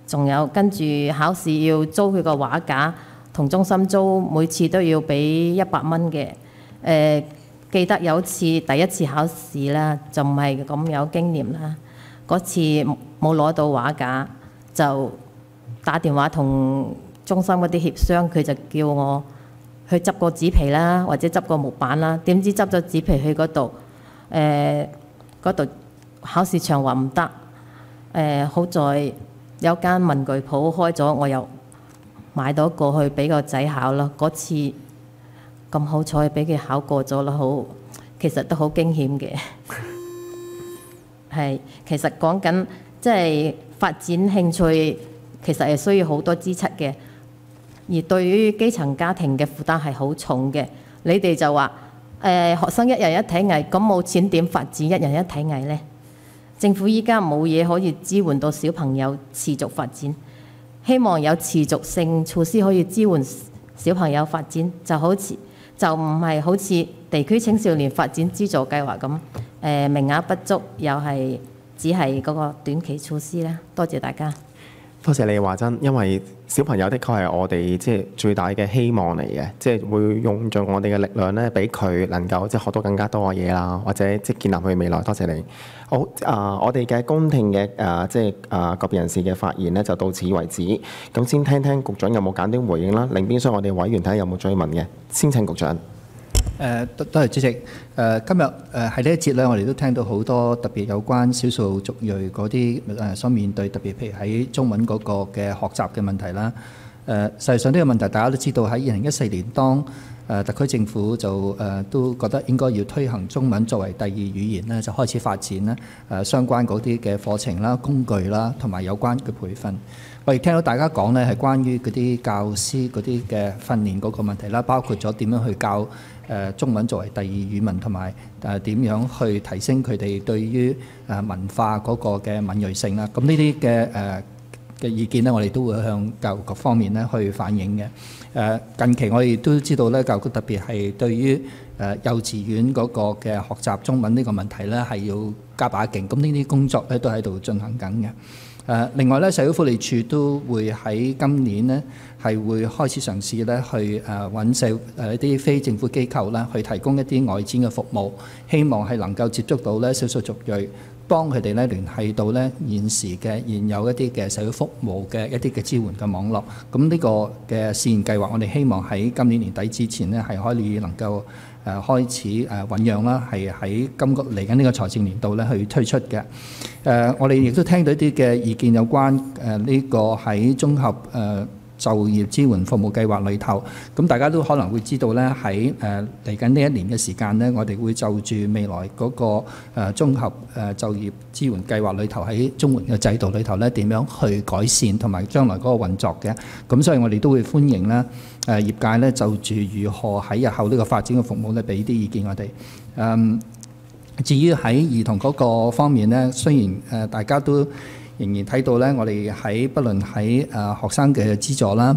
仲有跟住考試要租佢個畫架，同中心租每次都要俾100蚊嘅。記得有次第一次考試啦，就唔係咁有經驗啦。嗰次冇攞到畫架，就打電話同中心嗰啲協商，佢就叫我去執個紙皮啦，或者執個木板啦。點知執咗紙皮去嗰度，考試場話唔得。好在有間文具鋪開咗，我又買到過去俾個仔考咯。嗰次咁好彩俾佢考過咗啦，其實都好驚險嘅。係，其實講緊即係發展興趣，其實係需要好多資質嘅。而對於基層家庭嘅負擔係好重嘅。你哋就話學生一人一體藝，咁冇錢點發展一人一體藝呢？政府依家冇嘢可以支援到小朋友持續發展，希望有持續性措施可以支援小朋友發展，就唔係好似地區青少年發展資助計劃咁，名額不足，又係只係嗰個短期措施啦。多謝大家。多謝你話真，因為小朋友的確係我哋即係最大嘅希望嚟嘅，即係會用盡我哋嘅力量咧，俾佢能夠即係學到更加多嘅嘢啦，或者即係建立佢未來。多謝你。好我哋嘅公聽嘅即係個別人士嘅發言咧，就到此為止。咁先聽聽局長有冇簡短回應啦。另邊廂我哋委員睇下有冇追問嘅，先請局長。多謝主席。今日喺呢一節咧，我哋都聽到好多特別有關少數族裔嗰啲所面對，特別譬如喺中文嗰個嘅學習嘅問題啦。實際上呢個問題大家都知道，喺2014年當特區政府就都覺得應該要推行中文作為第二語言咧，就開始發展咧相關嗰啲嘅課程啦、工具啦，同埋有關嘅培訓。我亦聽到大家講咧係關於嗰啲教師嗰啲嘅訓練嗰個問題啦，包括咗點樣去教中文作為第二語文，同埋點樣去提升佢哋對於文化嗰個嘅敏鋭性啦。咁呢啲嘅意見咧，我哋都會向教育局方面咧去反映嘅。近期我哋都知道咧，教育局特別係對於幼稚園嗰個嘅學習中文呢個問題咧，係要加把勁。咁呢啲工作咧都喺度進行緊嘅。另外咧，社會福利署都會喺今年咧係會開始嘗試咧去揾一啲非政府機構啦，去提供一啲外展嘅服務，希望係能夠接觸到咧少數族裔，幫佢哋咧聯繫到咧現有一啲嘅社會服務嘅一啲嘅支援嘅網絡。咁呢個嘅試驗計劃，我哋希望喺今年年底之前咧係可以能夠開始醖釀啦，係喺嚟緊呢個財政年度咧去推出嘅。我哋亦都聽到一啲嘅意見有關呢個喺綜合就業支援服務計劃裏頭，咁大家都可能會知道咧，喺嚟緊呢一年嘅時間咧，我哋會就住未來嗰個綜合就業支援計劃裏頭喺綜援嘅制度裏頭咧，點樣去改善同埋將來嗰個運作嘅。咁所以我哋都會歡迎咧業界咧就住如何喺日後呢個發展嘅服務咧，俾啲意見我哋。至於喺兒童嗰個方面咧，雖然大家都仍然睇到咧，我哋喺不論喺學生嘅資助啦，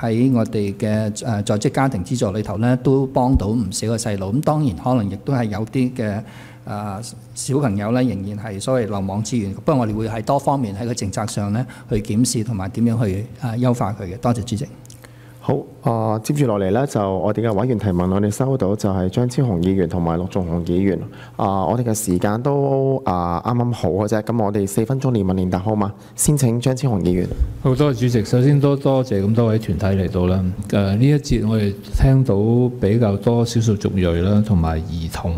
喺我哋嘅在職家庭資助裏頭咧，都幫到唔少嘅細路。咁當然可能亦都係有啲嘅小朋友咧，仍然係所謂漏網之魚。不過我哋會喺多方面喺個政策上咧去檢視同埋點樣去優化佢嘅。多謝主席。好，接住落嚟咧，就我哋嘅委員提問，我哋收到就係張超雄議員同埋陸頌雄議員。我哋嘅時間都啱啱好嘅啫，咁我哋4分鐘連問連答好嘛？先請張超雄議員。好多謝主席，首先多謝咁多位團體嚟到啦。呢一節我哋聽到比較多少數族裔啦，同埋兒童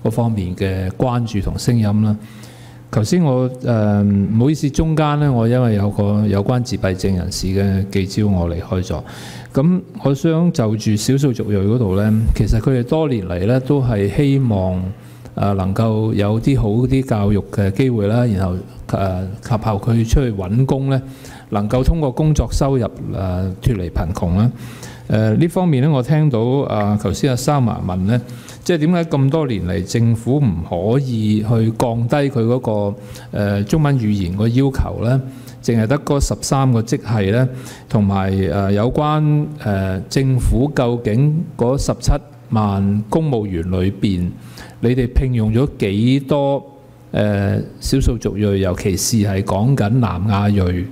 嗰方面嘅關注同聲音啦。頭先我唔好意思，中間咧我因為有個有關自閉症人士嘅記招，我離開咗。咁我想就住少數族裔嗰度咧，其實佢哋多年嚟咧都係希望能夠有啲好啲教育嘅機會啦，然後及後佢出去揾工咧，能夠通過工作收入脫離貧窮啦。呢方面咧，我聽到頭先阿Sama問咧，即係點解咁多年嚟政府唔可以去降低佢嗰個中文語言個要求咧？淨係得嗰13個職系咧，同埋有關政府究竟嗰17萬公務員裏邊，你哋聘用咗幾多少數族裔，尤其是係講緊南亞裔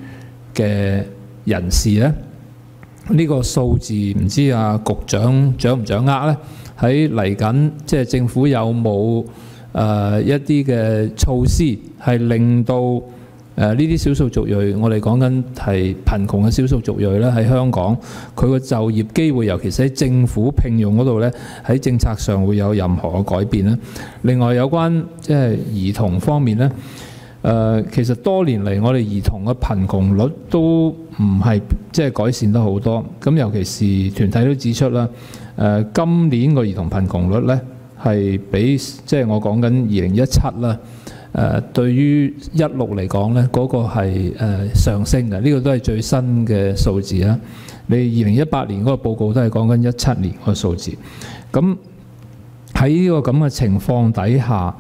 嘅人士咧？呢個數字唔知局長掌唔掌握咧？喺嚟緊即係政府有冇一啲嘅措施係令到呢啲少數族裔，我哋講緊係貧窮嘅少數族裔咧，喺香港佢個就業機會，尤其是喺政府聘用嗰度咧，喺政策上會有任何嘅改變咧。另外有關即係兒童方面咧，其實多年嚟我哋兒童嘅貧窮率都唔係即係改善得好多。咁尤其是團體都指出啦，今年個兒童貧窮率咧係比即係我講緊2017啦。對於16嚟講咧，嗰個係上升嘅，呢個都係最新嘅數字啦。你2018年嗰個報告都係講緊17年個數字。咁喺呢個咁嘅情況底下，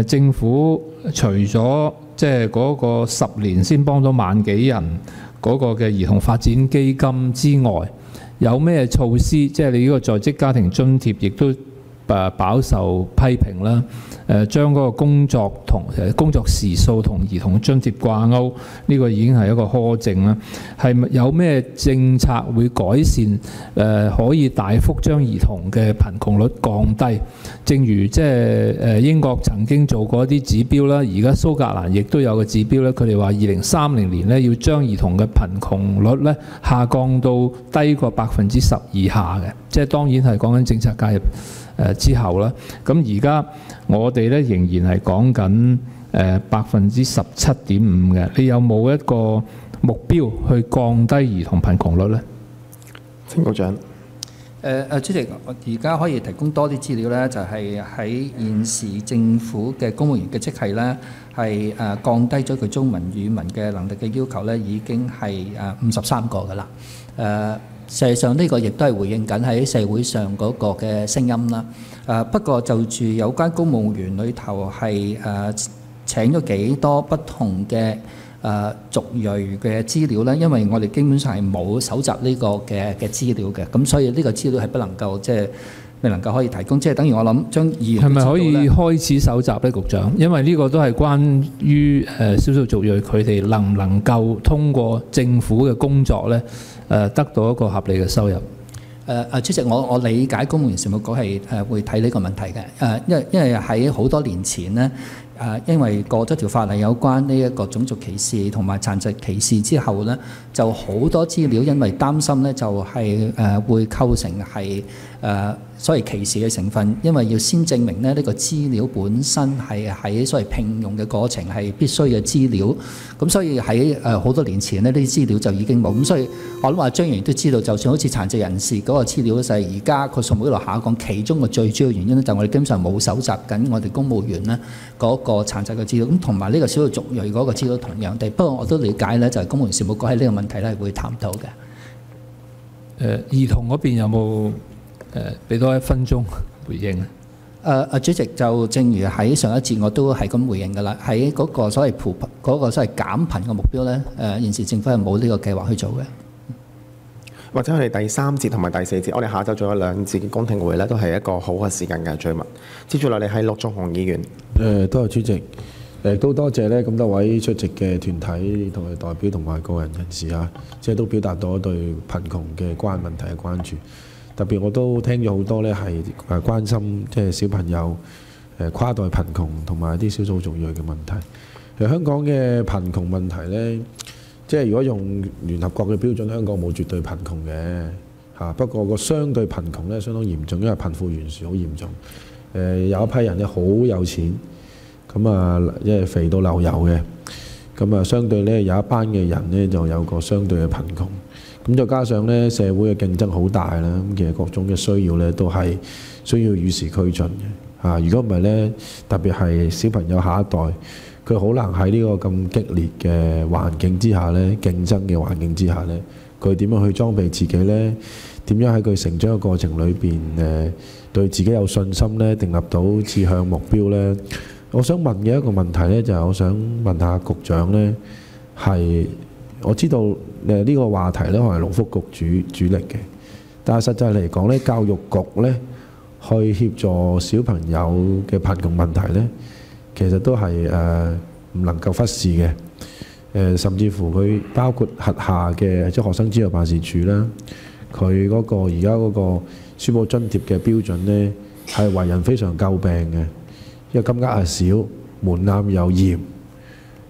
政府除咗即係嗰個10年先幫到萬幾人嗰個嘅兒童發展基金之外，有咩措施？即係你呢個在職家庭津貼亦都飽受批評啦。將嗰個工作時數同兒童津貼掛鈎，呢個已經係一個苛政啦。係咪有咩政策會改善？可以大幅將兒童嘅貧窮率降低？正如即係英國曾經做過一啲指標啦，而家蘇格蘭亦都有個指標咧。佢哋話2030年咧要將兒童嘅貧窮率咧下降到低過10%以下嘅，即係當然係講緊政策介入之後啦。咁而家我哋咧仍然係講緊17.5%嘅。你有冇一個目標去降低兒童貧窮率咧？請局長。主席，我而家可以提供多啲資料咧，就係喺現時政府嘅公務員嘅職系咧，係降低咗佢中文語文嘅能力嘅要求咧，已經係53個㗎啦。實際上呢個亦都係回應緊喺社會上嗰個嘅聲音啦。不過就住有關公務員裏頭係請咗幾多不同嘅族裔嘅資料咧，因為我哋基本上係冇搜集呢個嘅資料嘅，咁所以呢個資料係不能夠即係未能夠可以提供，即係等於我諗將係咪可以開始搜集咧，局長？因為呢個都係關於少數族裔佢哋能唔能夠通過政府嘅工作咧，得到一個合理嘅收入。主席，我理解公務員事務局係會睇呢個問題嘅。因為喺好多年前咧，因為過咗條法例有關呢一個種族歧視同埋殘疾歧視之後咧，就好多資料因為擔心咧，就係會構成係所謂歧視嘅成分，因為要先證明咧呢個資料本身係喺所謂聘用嘅過程係必須嘅資料，咁所以喺好多年前呢啲資料就已經冇，咁所以我諗話張議員都知道，就算好似殘疾人士嗰個資料就係而家個數目一路下降，其中個最主要原因咧就係我哋基本上冇搜集緊我哋公務員咧嗰個殘疾嘅資料，咁同埋呢個少數族裔嗰個資料同樣地，不過我都理解咧就係公務員事務局喺呢個問題咧係會探討嘅。兒童嗰邊有冇俾多1分鐘回應啊？主席，就正如喺上一節我都係咁回應㗎啦，喺嗰個所謂減貧嘅目標咧，現時政府係冇呢個計劃去做嘅。或者我哋第3節同埋第4節，我哋下晝仲有2節嘅公聽會咧，都係一個好嘅時間嘅追問。接住落嚟係陸頌雄議員。多謝主席。都多謝咧咁多位出席嘅團體同埋代表同埋個人人士啊，即係都表達到對貧窮嘅問題嘅關注。特別我都聽咗好多咧係關心即係小朋友跨代貧窮同埋啲少數族裔嘅問題。其實香港嘅貧窮問題咧，即係如果用聯合國嘅標準，香港冇絕對貧窮嘅嚇。不過個相對貧窮咧相當嚴重，因為貧富懸殊好嚴重。有一批人咧好有錢。咁啊，因為肥到流油嘅，咁啊，相對咧有一班嘅人咧就有個相對嘅貧窮，咁再加上咧社會嘅競爭好大啦，咁其實各種嘅需要咧都係需要與時俱進嘅嚇。如果唔係咧，特別係小朋友下一代，佢好難喺呢個咁激烈嘅環境之下咧，競爭嘅環境之下咧，佢點樣去裝備自己咧？點樣喺佢成長嘅過程裏邊對自己有信心咧，訂立到志向目標咧？我想問嘅一個問題咧，就係我想問下局長咧，係我知道呢個話題咧，可能係勞福局主力嘅，但係實際嚟講咧，教育局咧去協助小朋友嘅貧窮問題咧，其實都係唔能夠忽視嘅。甚至乎佢包括轄下嘅即係學生資助辦事處啦，佢嗰個而家嗰個書簿津貼嘅標準咧，係為人非常詬病嘅。因為金額係少，門檻又嚴。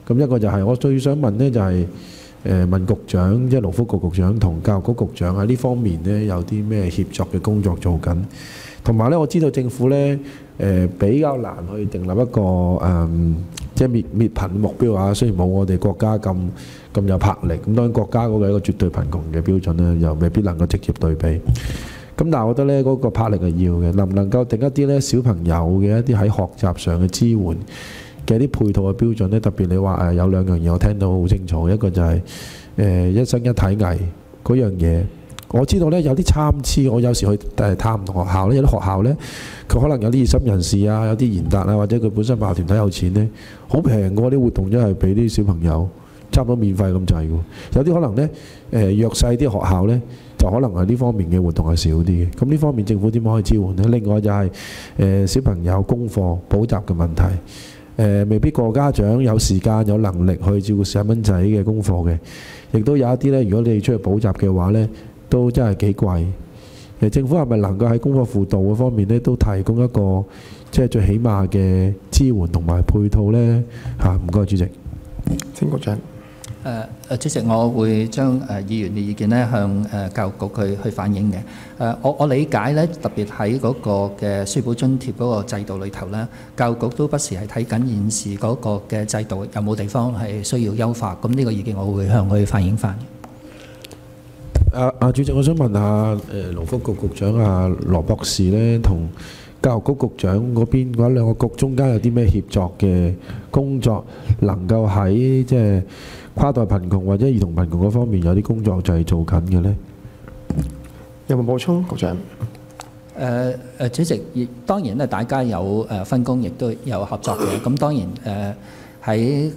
咁一個就係我最想問呢，就係問局長，即係勞福局局長同教育局局長喺呢方面呢，有啲咩協作嘅工作做緊。同埋呢，我知道政府呢比較難去訂立一個即係滅貧目標啊。雖然冇我哋國家咁有魄力，咁當然國家嗰個一個絕對貧窮嘅標準呢，又未必能夠直接對比。咁但係我覺得咧，嗰個魄力係要嘅，能唔能夠定一啲咧小朋友嘅一啲喺學習上嘅支援嘅啲配套嘅標準咧，特別你話有兩樣嘢我聽到好清楚，一個就係一生一體藝嗰樣嘢。我知道咧有啲參差，我有時去探唔同學校咧，有啲學校咧佢可能有啲熱心人士啊，有啲賢達啊，或者佢本身辦學團體有錢咧，好平㗎啲活動，真係俾啲小朋友差唔多免費咁滯㗎。有啲可能咧弱勢啲學校咧，就可能係呢方面嘅活動係少啲嘅。咁呢方面政府點樣可以支援呢？另外就係小朋友功課補習嘅問題，未必個家長有時間有能力去照顧細蚊仔嘅功課嘅，亦都有一啲咧，如果你出去補習嘅話咧，都真係幾貴。政府係咪能夠喺功課輔導嘅方面咧，都提供一個即係最起碼嘅支援同埋配套呢？唔該，主席。請局長。主席，我會將議員嘅意見咧向教育局去反映嘅。我理解咧，特別喺嗰個嘅書簿津貼嗰個制度裏頭咧，教育局都不時係睇緊現時嗰個嘅制度有冇地方係需要優化。咁呢個意見我會向佢反映翻。主席，我想問下勞福局局長羅博士咧，同教育局局長嗰邊嗰兩個局中間有啲咩協作嘅工作，能夠喺即係跨代貧窮或者兒童貧窮嗰方面有啲工作就係做緊嘅呢？有冇補充，局長？主席，當然咧，大家有分工，亦都有合作嘅。咁當然喺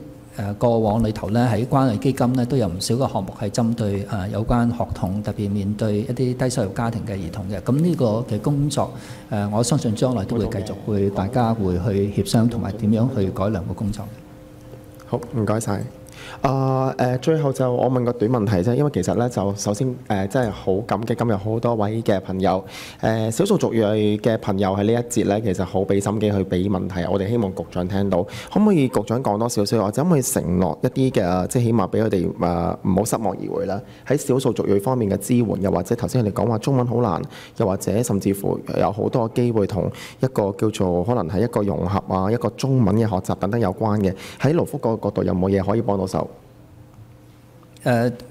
過往裏頭咧，喺關愛基金咧都有唔少嘅項目係針對有關學童，特別面對一啲低收入家庭嘅兒童嘅。咁呢個嘅工作，我相信將來都會繼續，會大家會去協商同埋點樣去改良個工作。好，唔該晒。最後就我問個短問題啫，因為其實咧就首先真係好感激今日好多位嘅朋友，少數族裔嘅朋友喺呢一節咧，其實好俾心機去俾問題，我哋希望局長聽到，可唔可以局長講多少少，或者可唔可以承諾一啲嘅，即係起碼俾佢哋唔好失望而回啦。喺少數族裔方面嘅支援，又或者頭先你講話中文好難，又或者甚至乎有好多機會同一個叫做可能係一個融合啊，一個中文嘅學習等等有關嘅，喺勞福個角度有冇嘢可以幫到手？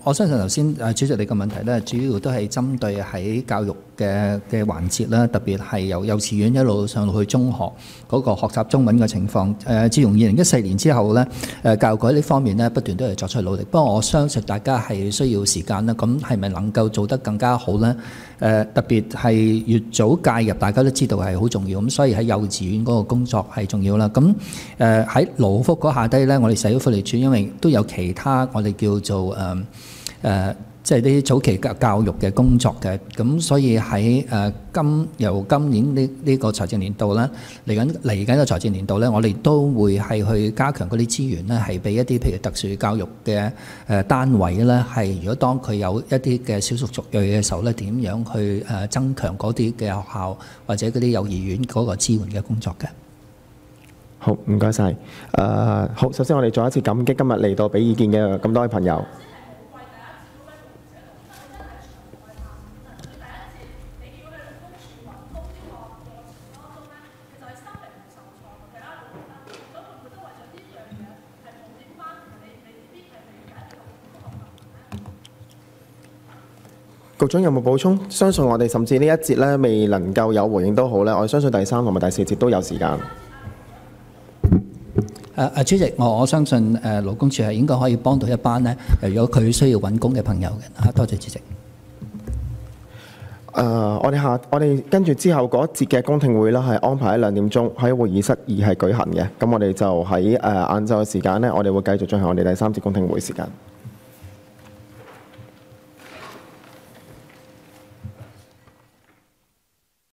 我相信頭先主席你嘅問題咧，主要都係針對喺教育嘅環節啦，特別係由幼稚園一路上到去中學嗰個學習中文嘅情況。自從2014年之後咧，教育局呢方面咧不斷都係作出努力。不過我相信大家係需要時間啦。咁係咪能夠做得更加好咧？特別係越早介入，大家都知道係好重要。咁所以喺幼稚園嗰個工作係重要啦。咁喺勞福嗰下低咧，我哋社會福利署因為都有其他我哋叫做即係啲早期教育嘅工作嘅，咁所以喺由今年呢個財政年度咧，嚟緊嘅財政年度咧，我哋都會係去加強嗰啲資源咧，係俾一啲譬如特殊教育嘅單位咧，係如果當佢有一啲嘅少數族裔嘅時候咧，點樣去增強嗰啲嘅學校或者嗰啲幼兒園嗰個支援嘅工作嘅。好，唔該晒。好，首先我哋再一次感激今日嚟到俾意見嘅咁多位朋友。局長有冇補充？相信我哋甚至呢一節咧未能夠有回應都好咧，我相信第3同埋第4節都有時間。主席，我相信勞工處係應該可以幫到一班咧，如果佢需要揾工嘅朋友嘅。多謝主席。我哋跟住之後嗰一節嘅公聽會啦，係安排喺2點鐘喺會議室2係舉行嘅。咁我哋就喺晏晝嘅時間咧，我哋會繼續進行我哋第3節公聽會時間。